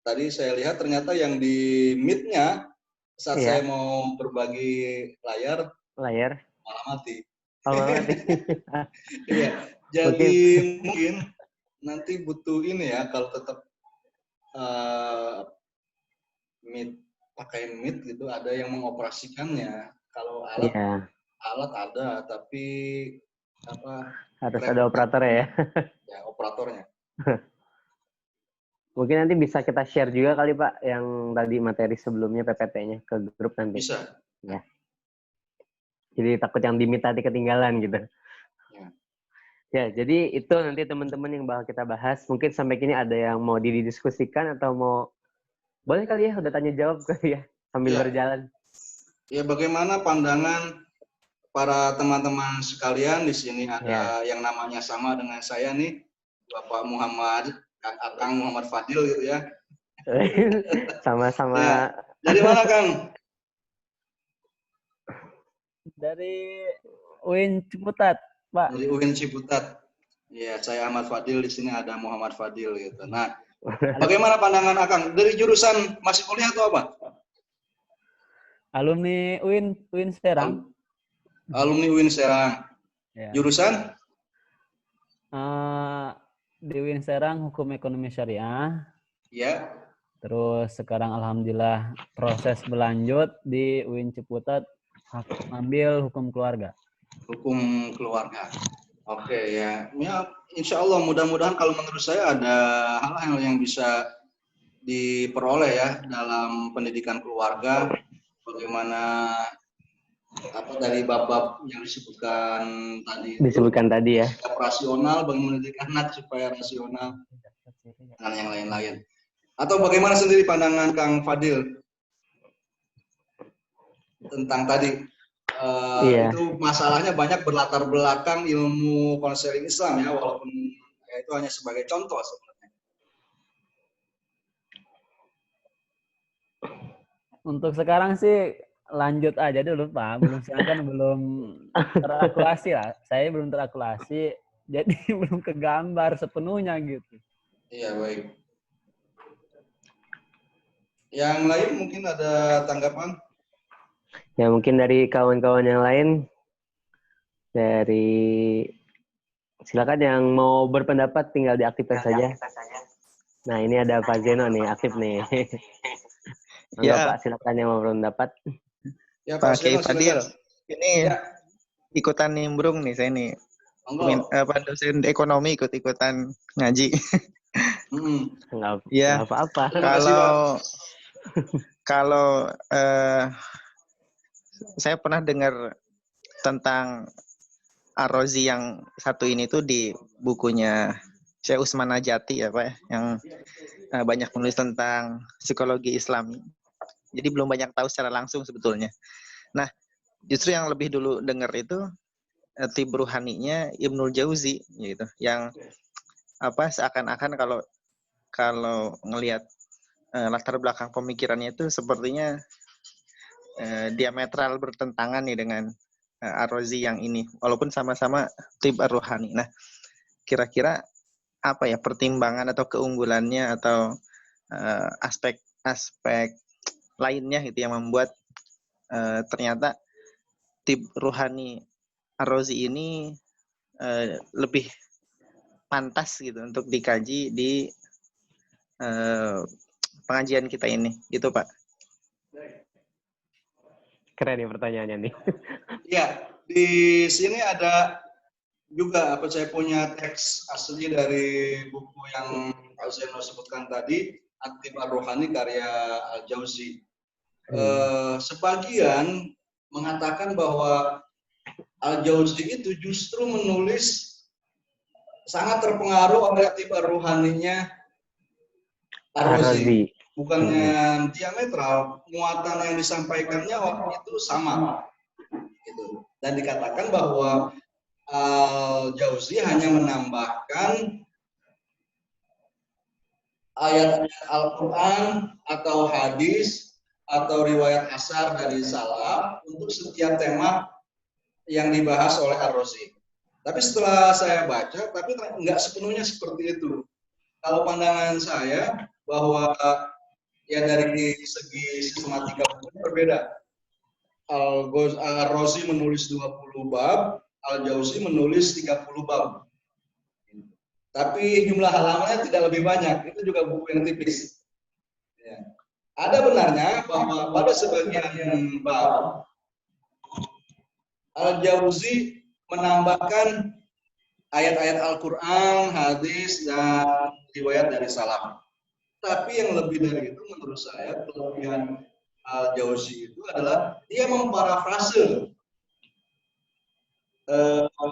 Tadi saya lihat ternyata yang di Meet-nya saat saya mau berbagi layar malah mati. Iya. Jadi mungkin nanti butuh ini ya, kalau tetap pakai Meet gitu, ada yang mengoperasikannya. Kalau alat ada, tapi harus ada operator ya. Ya, operatornya. Mungkin nanti bisa kita share juga kali Pak yang tadi materi sebelumnya PPT-nya ke grup nanti. Bisa. Ya. Jadi takut yang di Meet tadi ketinggalan gitu. Ya, jadi itu nanti teman-teman yang bakal kita bahas. Mungkin sampai kini ada yang mau didiskusikan atau mau... Boleh kali ya, udah tanya jawab kali ya, sambil berjalan. Ya, bagaimana pandangan para teman-teman sekalian di sini? Ada yang namanya sama dengan saya nih, Bapak Muhammad, Kang Muhammad Fadil gitu ya. Sama-sama. Ya. Dari mana Kang? Dari UIN Ciputat, Pak. Dari UIN Ciputat. Ya, saya Ahmad Fadil, di sini ada Muhammad Fadil gitu. Nah, bagaimana pandangan Akang? Dari jurusan masih kuliah atau apa? Alumni UIN Serang. Alumni UIN Serang. Ya. Jurusan? Di UIN Serang Hukum Ekonomi Syariah. Ya. Terus sekarang alhamdulillah proses berlanjut di UIN Ciputat ambil hukum keluarga. Hukum keluarga. Oke ya. Ya, insya Allah mudah-mudahan kalau menurut saya ada hal-hal yang bisa diperoleh ya dalam pendidikan keluarga. Bagaimana dari bab-bab yang disebutkan tadi ya. Sikap rasional, bagaimana mendidik anak supaya rasional dan yang lain-lain. Atau bagaimana sendiri pandangan Kang Fadil tentang tadi? Itu masalahnya banyak berlatar belakang ilmu konseling Islam ya, walaupun itu hanya sebagai contoh sebenarnya. Untuk sekarang sih lanjut aja dulu Pak, belum terakulasi lah. Saya belum terakulasi, jadi belum kegambar sepenuhnya gitu. Iya, baik. Yang lain mungkin ada tanggapan? Ya mungkin dari kawan-kawan yang lain, silakan yang mau berpendapat tinggal diaktifkan saja. Nah ini ada Pak Zeno nih, aktif nih. Pak, silakan yang mau berpendapat. Ya, Pak Fadil, ini ikutan nimbrung nih saya nih. Dosen ekonomi ikut-ikutan ngaji. Nggak apa-apa. Kalau saya pernah dengar tentang Ar-Razi yang satu ini tuh di bukunya Syekh Utsman Najati ya Pak, yang banyak menulis tentang psikologi Islami. Jadi belum banyak tahu secara langsung sebetulnya. Nah, justru yang lebih dulu dengar itu tib ruhaninya Ibnul Jauzi gitu, yang seakan-akan kalau ngelihat latar belakang pemikirannya itu sepertinya diametral bertentangan nih dengan Ar-Razi yang ini, walaupun sama-sama tib ar-ruhani. Nah, kira-kira apa ya pertimbangan atau keunggulannya atau aspek-aspek lainnya gitu yang membuat ternyata tib ruhani Ar-Razi ini lebih pantas gitu untuk dikaji di pengajian kita ini, gitu Pak. Keren ya pertanyaannya nih. Ya, di sini ada juga saya punya teks asli dari buku yang Pak Zeno sebutkan tadi, At-Tib Ar-Ruhani karya Al-Jauzi. Sebagian mengatakan bahwa Al-Jauzi itu justru menulis sangat terpengaruh oleh At-Tib Ar-Ruhaninya Ar-Razi. Bukannya diametral, muatan yang disampaikannya waktu itu sama. Gitu. Dan dikatakan bahwa Al-Jauzi hanya menambahkan ayat Al-Quran atau hadis atau riwayat asar dari salaf untuk setiap tema yang dibahas oleh Ar-Razi. Tapi setelah saya baca, tapi nggak sepenuhnya seperti itu. Kalau pandangan saya bahwa ya dari segi sistematika berbeda. Ar-Razi menulis 20 bab, Al-Jauzi menulis 30 bab. Tapi jumlah halamannya tidak lebih banyak, itu juga buku yang tipis. Ya. Ada benarnya bahwa pada sebagian bab, Al-Jauzi menambahkan ayat-ayat Al-Quran, hadis, dan riwayat dari salaf. Tapi yang lebih dari itu menurut saya, kelebihan Al-Jauzi itu adalah dia memparafrase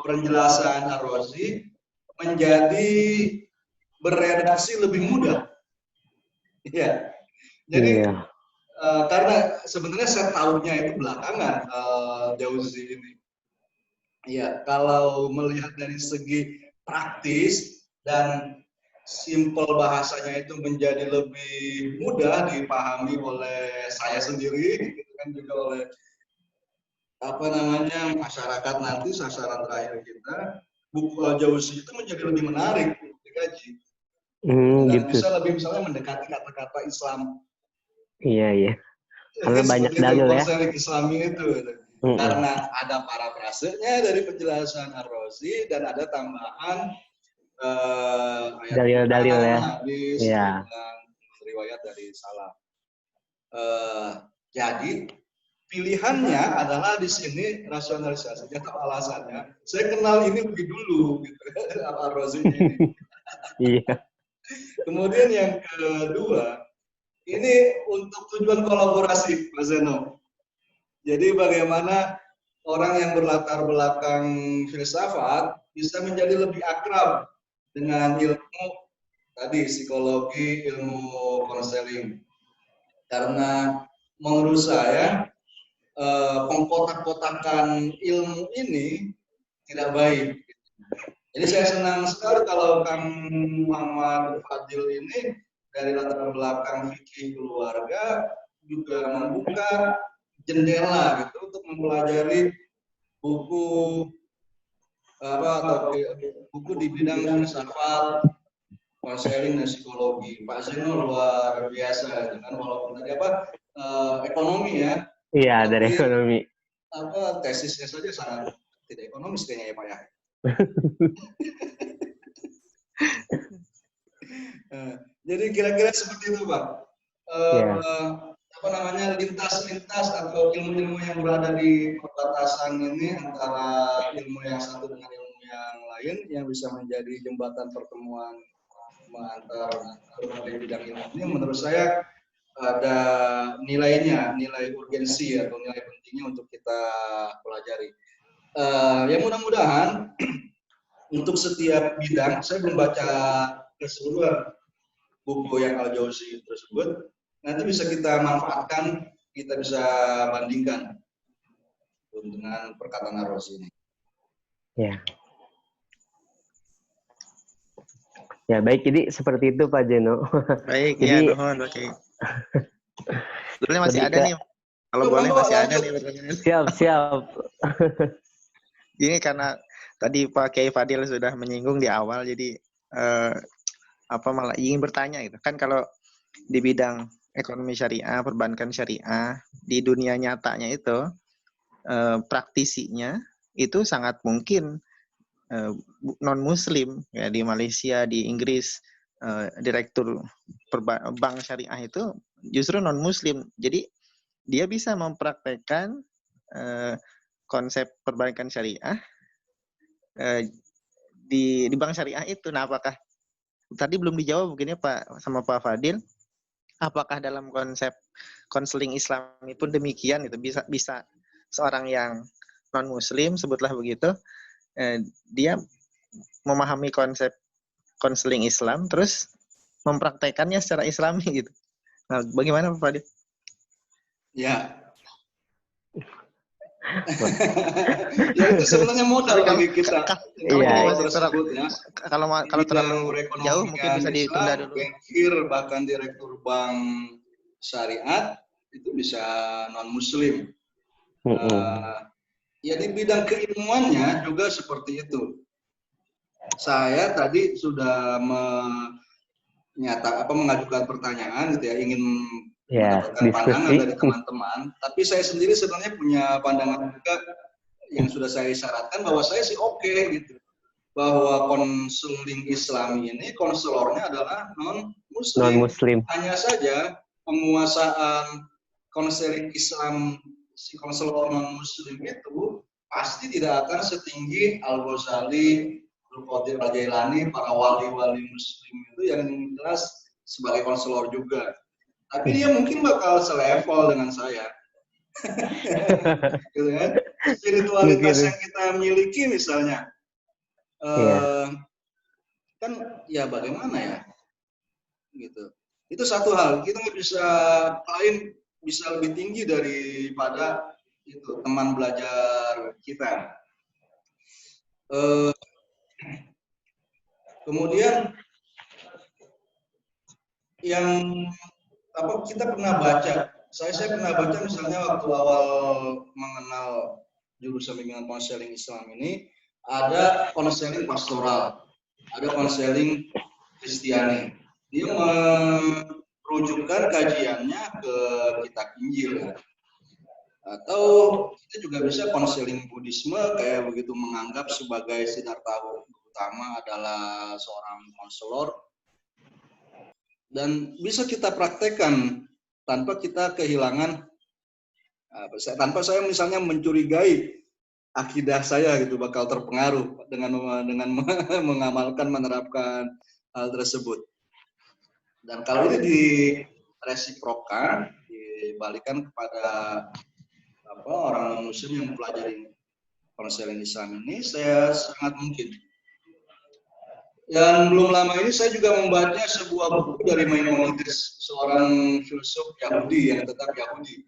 penjelasan Ar-Razi menjadi beredaksi lebih mudah. Ya. Jadi karena sebenarnya saya tahunya itu belakangan Jauzi ini. Ya, kalau melihat dari segi praktis dan simpel bahasanya itu menjadi lebih mudah dipahami oleh saya sendiri, gitu kan, juga oleh masyarakat nanti sasaran terakhir kita, buku Al-Jauzi itu menjadi lebih menarik untuk dikaji. Dan gitu. Bisa lebih misalnya mendekati kata-kata Islam. Iya. Karena banyak dalil ya. Islami itu. Karena ada parafrasenya dari penjelasan Ar-Razi dan ada tambahan dalil-dalil ya. Hadis, dan riwayat dari salaf. Jadi pilihannya adalah di sini rasionalisasi. Atau alasannya, saya kenal ini lebih dulu, gitu, Ar-Razi ini. Iya. Kemudian yang kedua, ini untuk tujuan kolaborasi, Mas Zeno. Jadi bagaimana orang yang berlatar belakang filsafat bisa menjadi lebih akrab dengan ilmu tadi psikologi, ilmu konseling. Karena menurut saya pengkotak-kotakan ilmu ini tidak baik. Jadi saya senang sekali kalau Kang Muhammad Fadil ini dari latar belakang fikih keluarga juga membuka jendela gitu untuk mempelajari buku buku di bidang filsafat, konseling dan psikologi. Pak Zeno luar biasa, kan, walaupun tadi ekonomi ya. Iya, dari ekonomi. Tesisnya saja sangat tidak ekonomis kayaknya ya Pak ya. Jadi kira-kira seperti itu Pak. Lintas-lintas atau ilmu-ilmu yang berada di perbatasan ini antara ilmu yang satu dengan ilmu yang lain yang bisa menjadi jembatan pertemuan antara berbagai bidang ilmu ini, menurut saya ada nilainya, nilai urgensi atau nilai pentingnya untuk kita pelajari. Ya mudah-mudahan untuk setiap bidang, saya belum baca keseluruhan buku yang Al-Jauzi tersebut, nanti bisa kita manfaatkan, kita bisa bandingkan dengan perkataan Ar-Razi ini. Ya. Ya, baik, jadi seperti itu Pak Jeno. Baik, Jadi- ya nuhun Oke. Sebenarnya masih Lebih ada ke- nih. Kalau boleh masih ada nih pertanyaan. Siap. Ini karena tadi Pak Kiai Fadil sudah menyinggung di awal, jadi malah ingin bertanya gitu. Kan kalau di bidang ekonomi syariah, perbankan syariah, di dunia nyatanya itu praktisinya itu sangat mungkin non Muslim ya, di Malaysia, di Inggris, direktur bank syariah itu justru non Muslim. Jadi dia bisa mempraktekkan konsep perbankan syariah di bank syariah itu. Nah, apakah tadi belum dijawab mungkin ya Pak sama Pak Fadil, apakah dalam konsep konseling Islam pun demikian itu bisa seorang yang non Muslim sebutlah begitu, dia memahami konsep konseling Islam terus mempraktekannya secara Islami gitu. Nah, bagaimana Pak Fadil? Ya. Ya itu sebenarnya modal bagi kita. Iya. Tersebut ya. Kalau terlalu jauh mungkin bisa ditunda dulu. Bankir bahkan direktur bank syariat itu bisa non Muslim. Ya di bidang keilmuannya juga seperti itu. Saya tadi sudah mengajukan pertanyaan gitu ya, ingin mendapatkan pandangan dari teman-teman. Tapi saya sendiri sebenarnya punya pandangan juga yang sudah saya syaratkan bahwa saya sih oke gitu. Bahwa konseling Islami ini konselornya adalah non-Muslim. Non-Muslim. Hanya saja penguasaan konseling Islam si konselor non-Muslim itu pasti tidak akan setinggi Al-Ghazali, Al-Qadir Al-Jailani, para wali-wali Muslim itu yang jelas sebagai konselor juga. Tapi dia mungkin bakal selevel dengan saya. Gitu kan? Spiritualitas yang kita miliki misalnya. Kan ya bagaimana ya? Gitu. Itu satu hal. Kita nggak bisa lain bisa lebih tinggi daripada itu teman belajar kita. Kemudian yang kita pernah baca, saya pernah baca misalnya waktu awal mengenal jurusan bimbingan konseling Islam ini, ada konseling pastoral, ada konseling Kristiani. Dia merujukan kajiannya ke kitab Injil ya. Atau kita juga bisa konseling Buddhisme, kayak begitu menganggap sebagai Siddhartha utama adalah seorang konselor, dan bisa kita praktekkan tanpa kita kehilangan, tanpa saya misalnya mencurigai akidah saya gitu bakal terpengaruh dengan mengamalkan, menerapkan hal tersebut. Dan kalau ini diresiprokan, dibalikan kepada orang non-Muslim yang mempelajari konseling Islam ini, saya sangat mungkin. Dan belum lama ini saya juga membaca sebuah buku dari Maimonides, seorang filsuf Yahudi yang tetap Yahudi.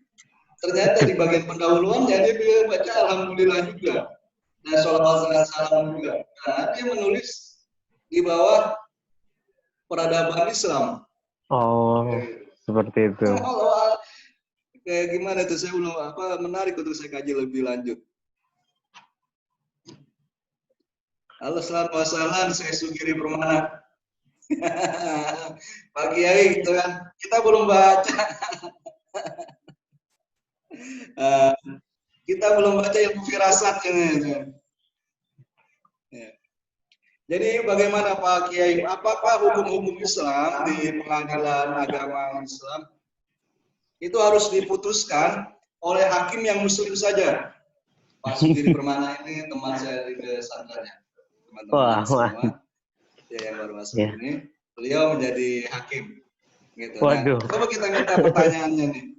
Ternyata di bagian pendahuluannya dia baca Alhamdulillah juga, dan sholawat dan salam juga. Karena dia menulis di bawah peradaban Islam. Oh, seperti itu. Kayak gimana itu, saya belum menarik untuk saya kaji lebih lanjut. Halo, selamat malam, saya Sugiri Permana. Pak Kiai, gitu kan, kita belum baca. Kita belum baca ilmu firasat ini. Ya. Jadi bagaimana Pak Kiai, apakah hukum-hukum Islam di pengadilan agama Islam itu harus diputuskan oleh hakim yang Muslim saja? Pak Sugiri Permana ini teman saya di pesantrennya. Teman-teman semua yang baru masuk ini, beliau menjadi hakim. Gitu. Nah, coba kita minta pertanyaannya nih.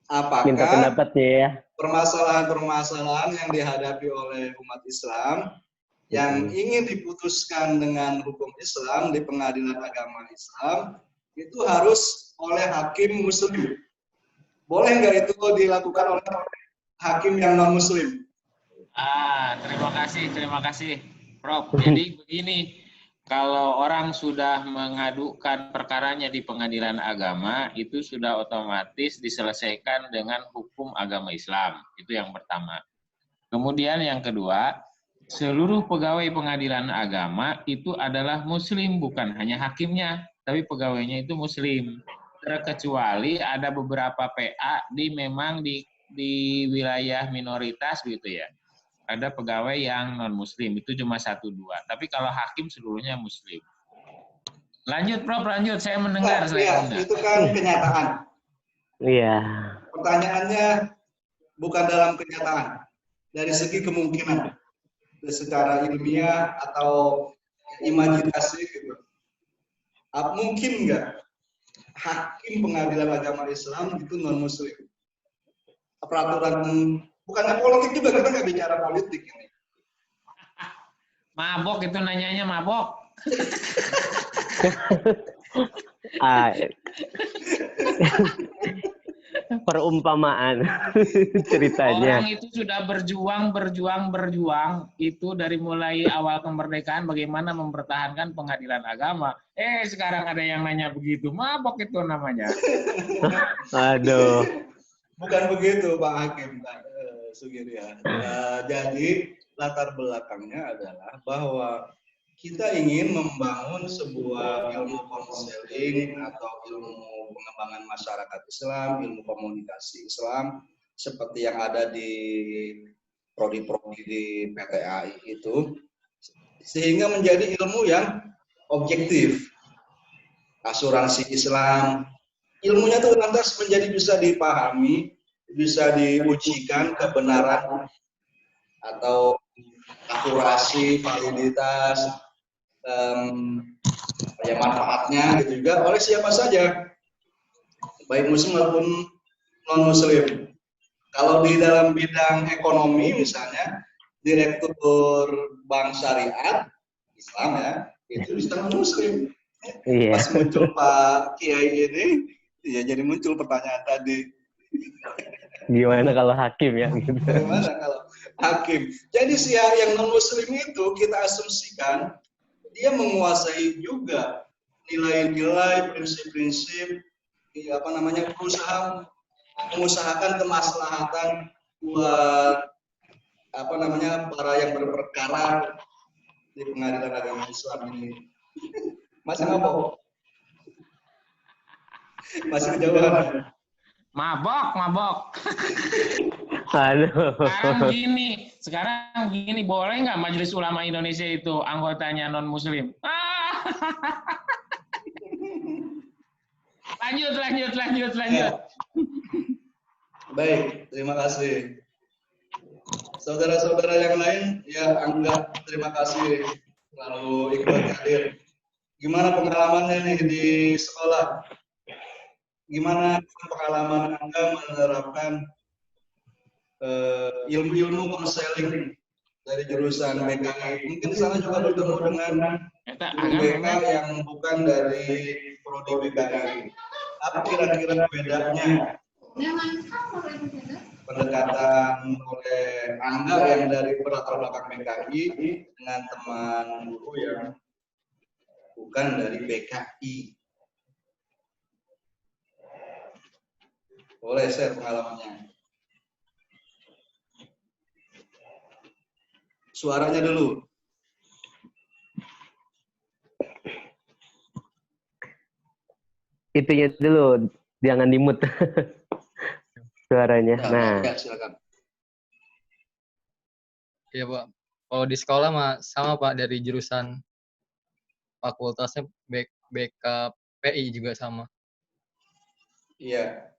Apakah minta pendapatnya ya, permasalahan-permasalahan yang dihadapi oleh umat Islam yang ingin diputuskan dengan hukum Islam di pengadilan agama Islam itu harus oleh hakim muslim. Boleh nggak itu dilakukan oleh hakim yang non-muslim? Terima kasih, Prof. Jadi begini, kalau orang sudah mengadukan perkaranya di pengadilan agama, itu sudah otomatis diselesaikan dengan hukum agama Islam. Itu yang pertama. Kemudian yang kedua, seluruh pegawai pengadilan agama itu adalah muslim, bukan hanya hakimnya, tapi pegawainya itu muslim. Terkecuali ada beberapa PA memang di wilayah minoritas gitu ya. Ada pegawai yang non-muslim, itu cuma 1-2. Tapi kalau hakim seluruhnya muslim. Lanjut, Prof, lanjut. Saya mendengar. Iya, itu kan kenyataan. Iya. Pertanyaannya bukan dalam kenyataan. Dari segi kemungkinan. Secara ilmiah atau imajinasi gitu. Mungkin nggak hakim pengadilan agama Islam itu non-muslim? Peraturan, bukannya politik juga, kita nggak bicara politik ini. Mabok itu nanyanya mabok. Perumpamaan ceritanya. Orang itu sudah berjuang itu dari mulai awal kemerdekaan bagaimana mempertahankan pengadilan agama. Sekarang ada yang nanya begitu, mabok itu namanya. Aduh. Bukan begitu Pak Hakim, Pak Sugiri. Jadi latar belakangnya adalah bahwa kita ingin membangun sebuah ilmu konseling atau ilmu pengembangan masyarakat Islam, ilmu komunikasi Islam, seperti yang ada di prodi-prodi di PTAI itu, sehingga menjadi ilmu yang objektif. Asuransi Islam, ilmunya itu lantas menjadi bisa dipahami, bisa diujikan kebenaran atau akurasi, validitas, manfaatnya gitu juga oleh siapa saja, baik muslim maupun non-muslim. Kalau di dalam bidang ekonomi misalnya, direktur bank syariat Islam ya, itu bisa non-muslim. Iya. Pas muncul Pak Kiai ini, ya jadi muncul pertanyaan tadi. Gimana kalau hakim ya? Gitu. Bagaimana kalau hakim? Jadi si yang non-muslim itu kita asumsikan dia menguasai juga nilai-nilai, prinsip-prinsip, berusaha mengusahakan kemaslahatan buat para yang berperkara di pengadilan agama Islam ini. Masih mabok? Masih kejauhan? Mabok. Aduh. Sekarang gini, boleh nggak Majelis Ulama Indonesia itu anggotanya non-muslim? Lanjut. Ya. Baik, terima kasih. Saudara-saudara yang lain, ya anggap terima kasih lalu ikut hadir. Gimana pengalamannya nih di sekolah? Gimana pengalaman Anda menerapkan ilmu-ilmu konseling dari jurusan BKI? Mungkin di sana juga bertemu dengan BK yang bukan dari prodi BKI. Apa kira-kira bedanya pendekatan oleh Anda yang dari latar belakang BKI dengan teman guru yang bukan dari BKI? Boleh share pengalamannya. Suaranya dulu. Itunya dulu, jangan dimut suaranya. Nah, Ya, silakan. Iya Pak, kalau di sekolah mah sama Pak, dari jurusan fakultasnya BKPI juga sama. Iya.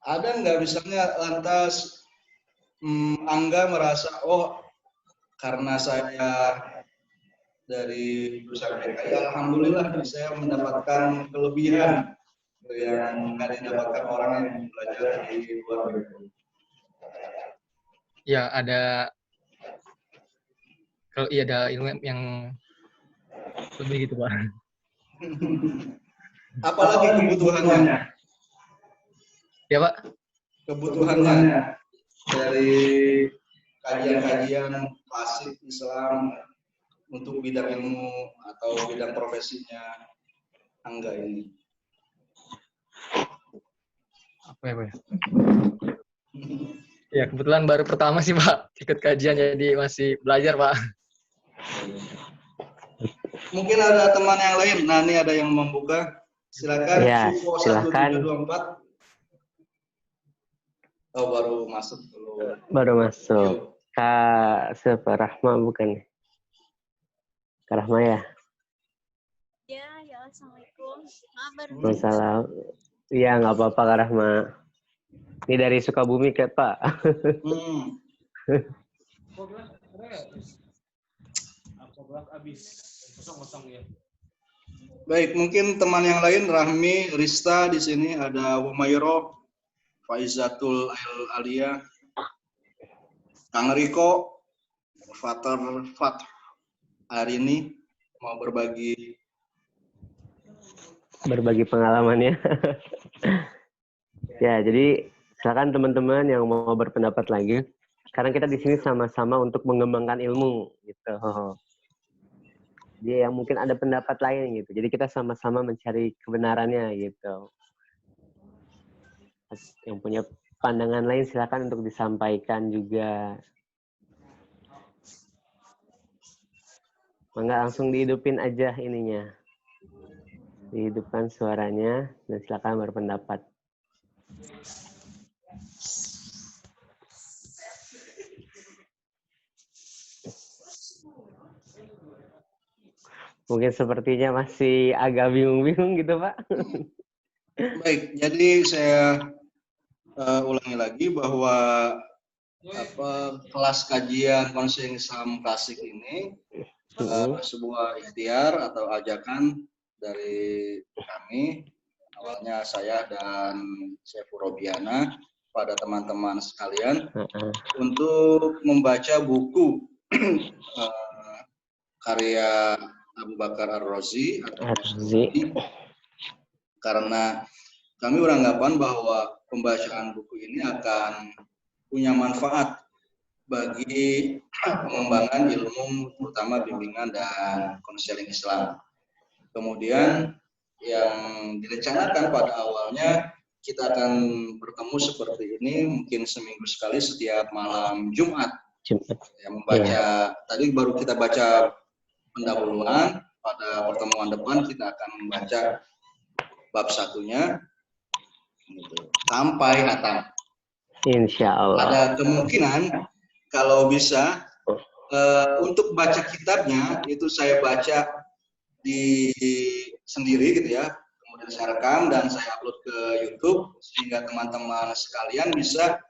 Ada nggak misalnya lantas Angga merasa, oh karena saya dari jurusan BKI, alhamdulillah saya mendapatkan kelebihan yang nggak didapatkan orang yang belajar di luar BKI. Ya ada ilmu yang lebih gitu Pak. Apalagi kebutuhannya? Ya Pak. Kebutuhannya dari kajian-kajian klasik Islam untuk bidang ilmu atau bidang profesinya Angga ini. Apa ya Pak? Ya kebetulan baru pertama sih Pak ikut kajian, jadi masih belajar Pak. Mungkin ada teman yang lain. Nah, ini ada yang membuka. Silakan. Ya, Supo silakan. 1724. Oh, baru masuk dulu. Baru masuk. Kak siapa? Rahma bukan? Kak Rahma ya? Ya, assalamualaikum. Maaf baru Masalah. Iya, nggak apa-apa Kak Rahma. Ini dari Sukabumi Kak Pak. Baik, mungkin teman yang lain, Rahmi, Rista di sini, ada Wumayro, Faizatul Alia, Kang Riko, Fat hari ini mau berbagi pengalamannya. Ya, jadi silakan teman-teman yang mau berpendapat lagi. Sekarang kita di sini sama-sama untuk mengembangkan ilmu gitu. Dia yang mungkin ada pendapat lain gitu. Jadi kita sama-sama mencari kebenarannya gitu. Yang punya pandangan lain silakan untuk disampaikan juga. Maka langsung dihidupin aja ininya. Dihidupkan suaranya dan silakan berpendapat. Mungkin sepertinya masih agak bingung-bingung gitu, Pak. Baik, jadi saya ulangi lagi bahwa kelas kajian konseling Islam klasik ini sebuah ikhtiar atau ajakan dari kami, awalnya saya dan Syekh Robiana, pada teman-teman sekalian untuk membaca buku karya Abu Bakar Ar-Razi karena kami beranggapan bahwa pembacaan buku ini akan punya manfaat bagi pengembangan ilmu, terutama bimbingan dan konseling Islam. Kemudian yang direncanakan pada awalnya kita akan bertemu seperti ini mungkin seminggu sekali setiap malam Jumat. Yang membaca tadi baru kita baca pendahuluan, pada pertemuan depan kita akan membaca bab satunya sampai hatam. Insya Allah. Ada kemungkinan kalau bisa untuk baca kitabnya itu saya baca di sendiri gitu ya, kemudian saya rekam dan saya upload ke YouTube sehingga teman-teman sekalian bisa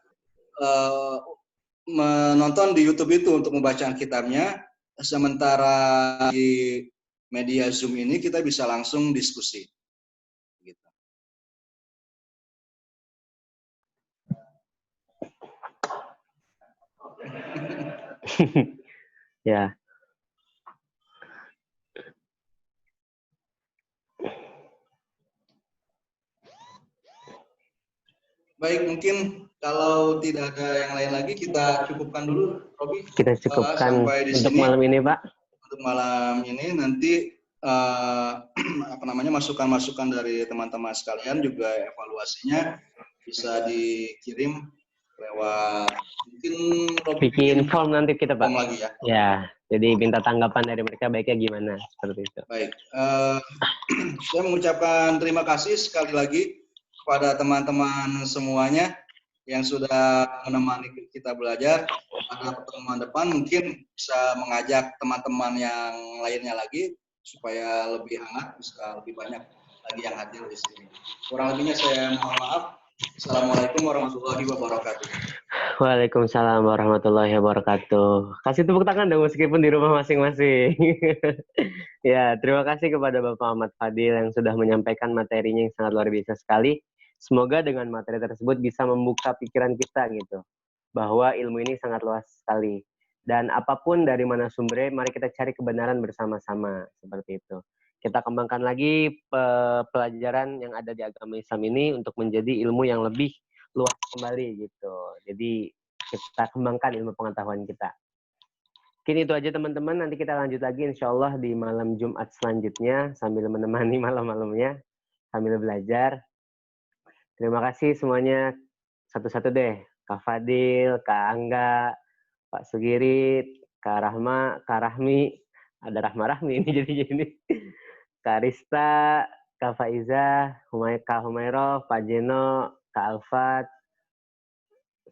menonton di YouTube itu untuk membacaan kitabnya, sementara di media Zoom ini kita bisa langsung diskusi. Gitu. Ya. Baik, mungkin kalau tidak ada yang lain lagi kita cukupkan dulu, Robi. Kita cukupkan sampai di untuk sini. malam ini, Pak. Untuk malam ini nanti masukan-masukan dari teman-teman sekalian juga evaluasinya bisa dikirim lewat mungkin Robi bikin form nanti kita, Pak. Form lagi ya. Ya, jadi minta tanggapan dari mereka baiknya gimana seperti itu. Baik, saya mengucapkan terima kasih sekali lagi kepada teman-teman semuanya yang sudah menemani kita belajar. Pada pertemuan depan mungkin bisa mengajak teman-teman yang lainnya lagi supaya lebih hangat, bisa lebih banyak lagi yang hadir di sini. Kurang lebihnya saya mohon maaf. Assalamualaikum warahmatullahi wabarakatuh. Waalaikumsalam warahmatullahi wabarakatuh. Kasih tepuk tangan dong meskipun di rumah masing-masing. Ya, terima kasih kepada Bapak Ahmad Fadil yang sudah menyampaikan materinya yang sangat luar biasa sekali. Semoga dengan materi tersebut bisa membuka pikiran kita gitu, bahwa ilmu ini sangat luas sekali. Dan apapun dari mana sumbernya, mari kita cari kebenaran bersama-sama seperti itu. kita kembangkan lagi pelajaran yang ada di agama Islam ini untuk menjadi ilmu yang lebih luas kembali gitu. Jadi kita kembangkan ilmu pengetahuan kita. Mungkin itu aja teman-teman, nanti kita lanjut lagi insya Allah di malam Jumat selanjutnya sambil menemani malam-malamnya, sambil belajar. Terima kasih semuanya, satu-satu deh. Kak Fadil, Kak Angga, Pak Sugirit, Kak Rahma, Kak Rahmi, ada Rahma-Rahmi ini jadinya ini. Kak Rista, Kak Faiza, Kak Humairah, Pak Jeno, Kak Alfat.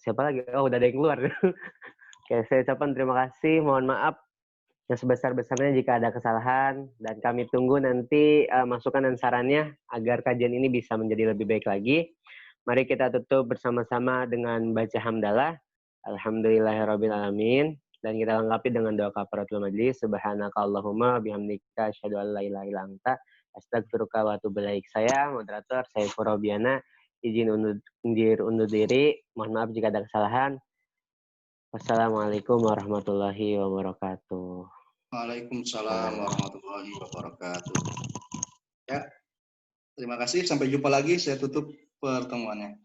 Siapa lagi? Oh, udah ada yang keluar. Oke, saya ucapkan terima kasih. Mohon maaf yang sebesar-besarnya jika ada kesalahan. Dan kami tunggu nanti masukan dan sarannya agar kajian ini bisa menjadi lebih baik lagi. Mari kita tutup bersama-sama dengan baca hamdalah. Alhamdulillahirrabbilalamin. Dan kita lengkapi dengan doa kafaratul majlis. Subhanakallahumma bihamdika asyhadu an la ilaha illa anta astagfiruka wa atubu ilaik. Saya moderator Saifur Robiana, izin undur diri. Mohon maaf jika ada kesalahan. Wassalamualaikum warahmatullahi wabarakatuh. Waalaikumsalam warahmatullahi wabarakatuh. Ya, terima kasih. Sampai jumpa lagi. Saya tutup pertemuannya.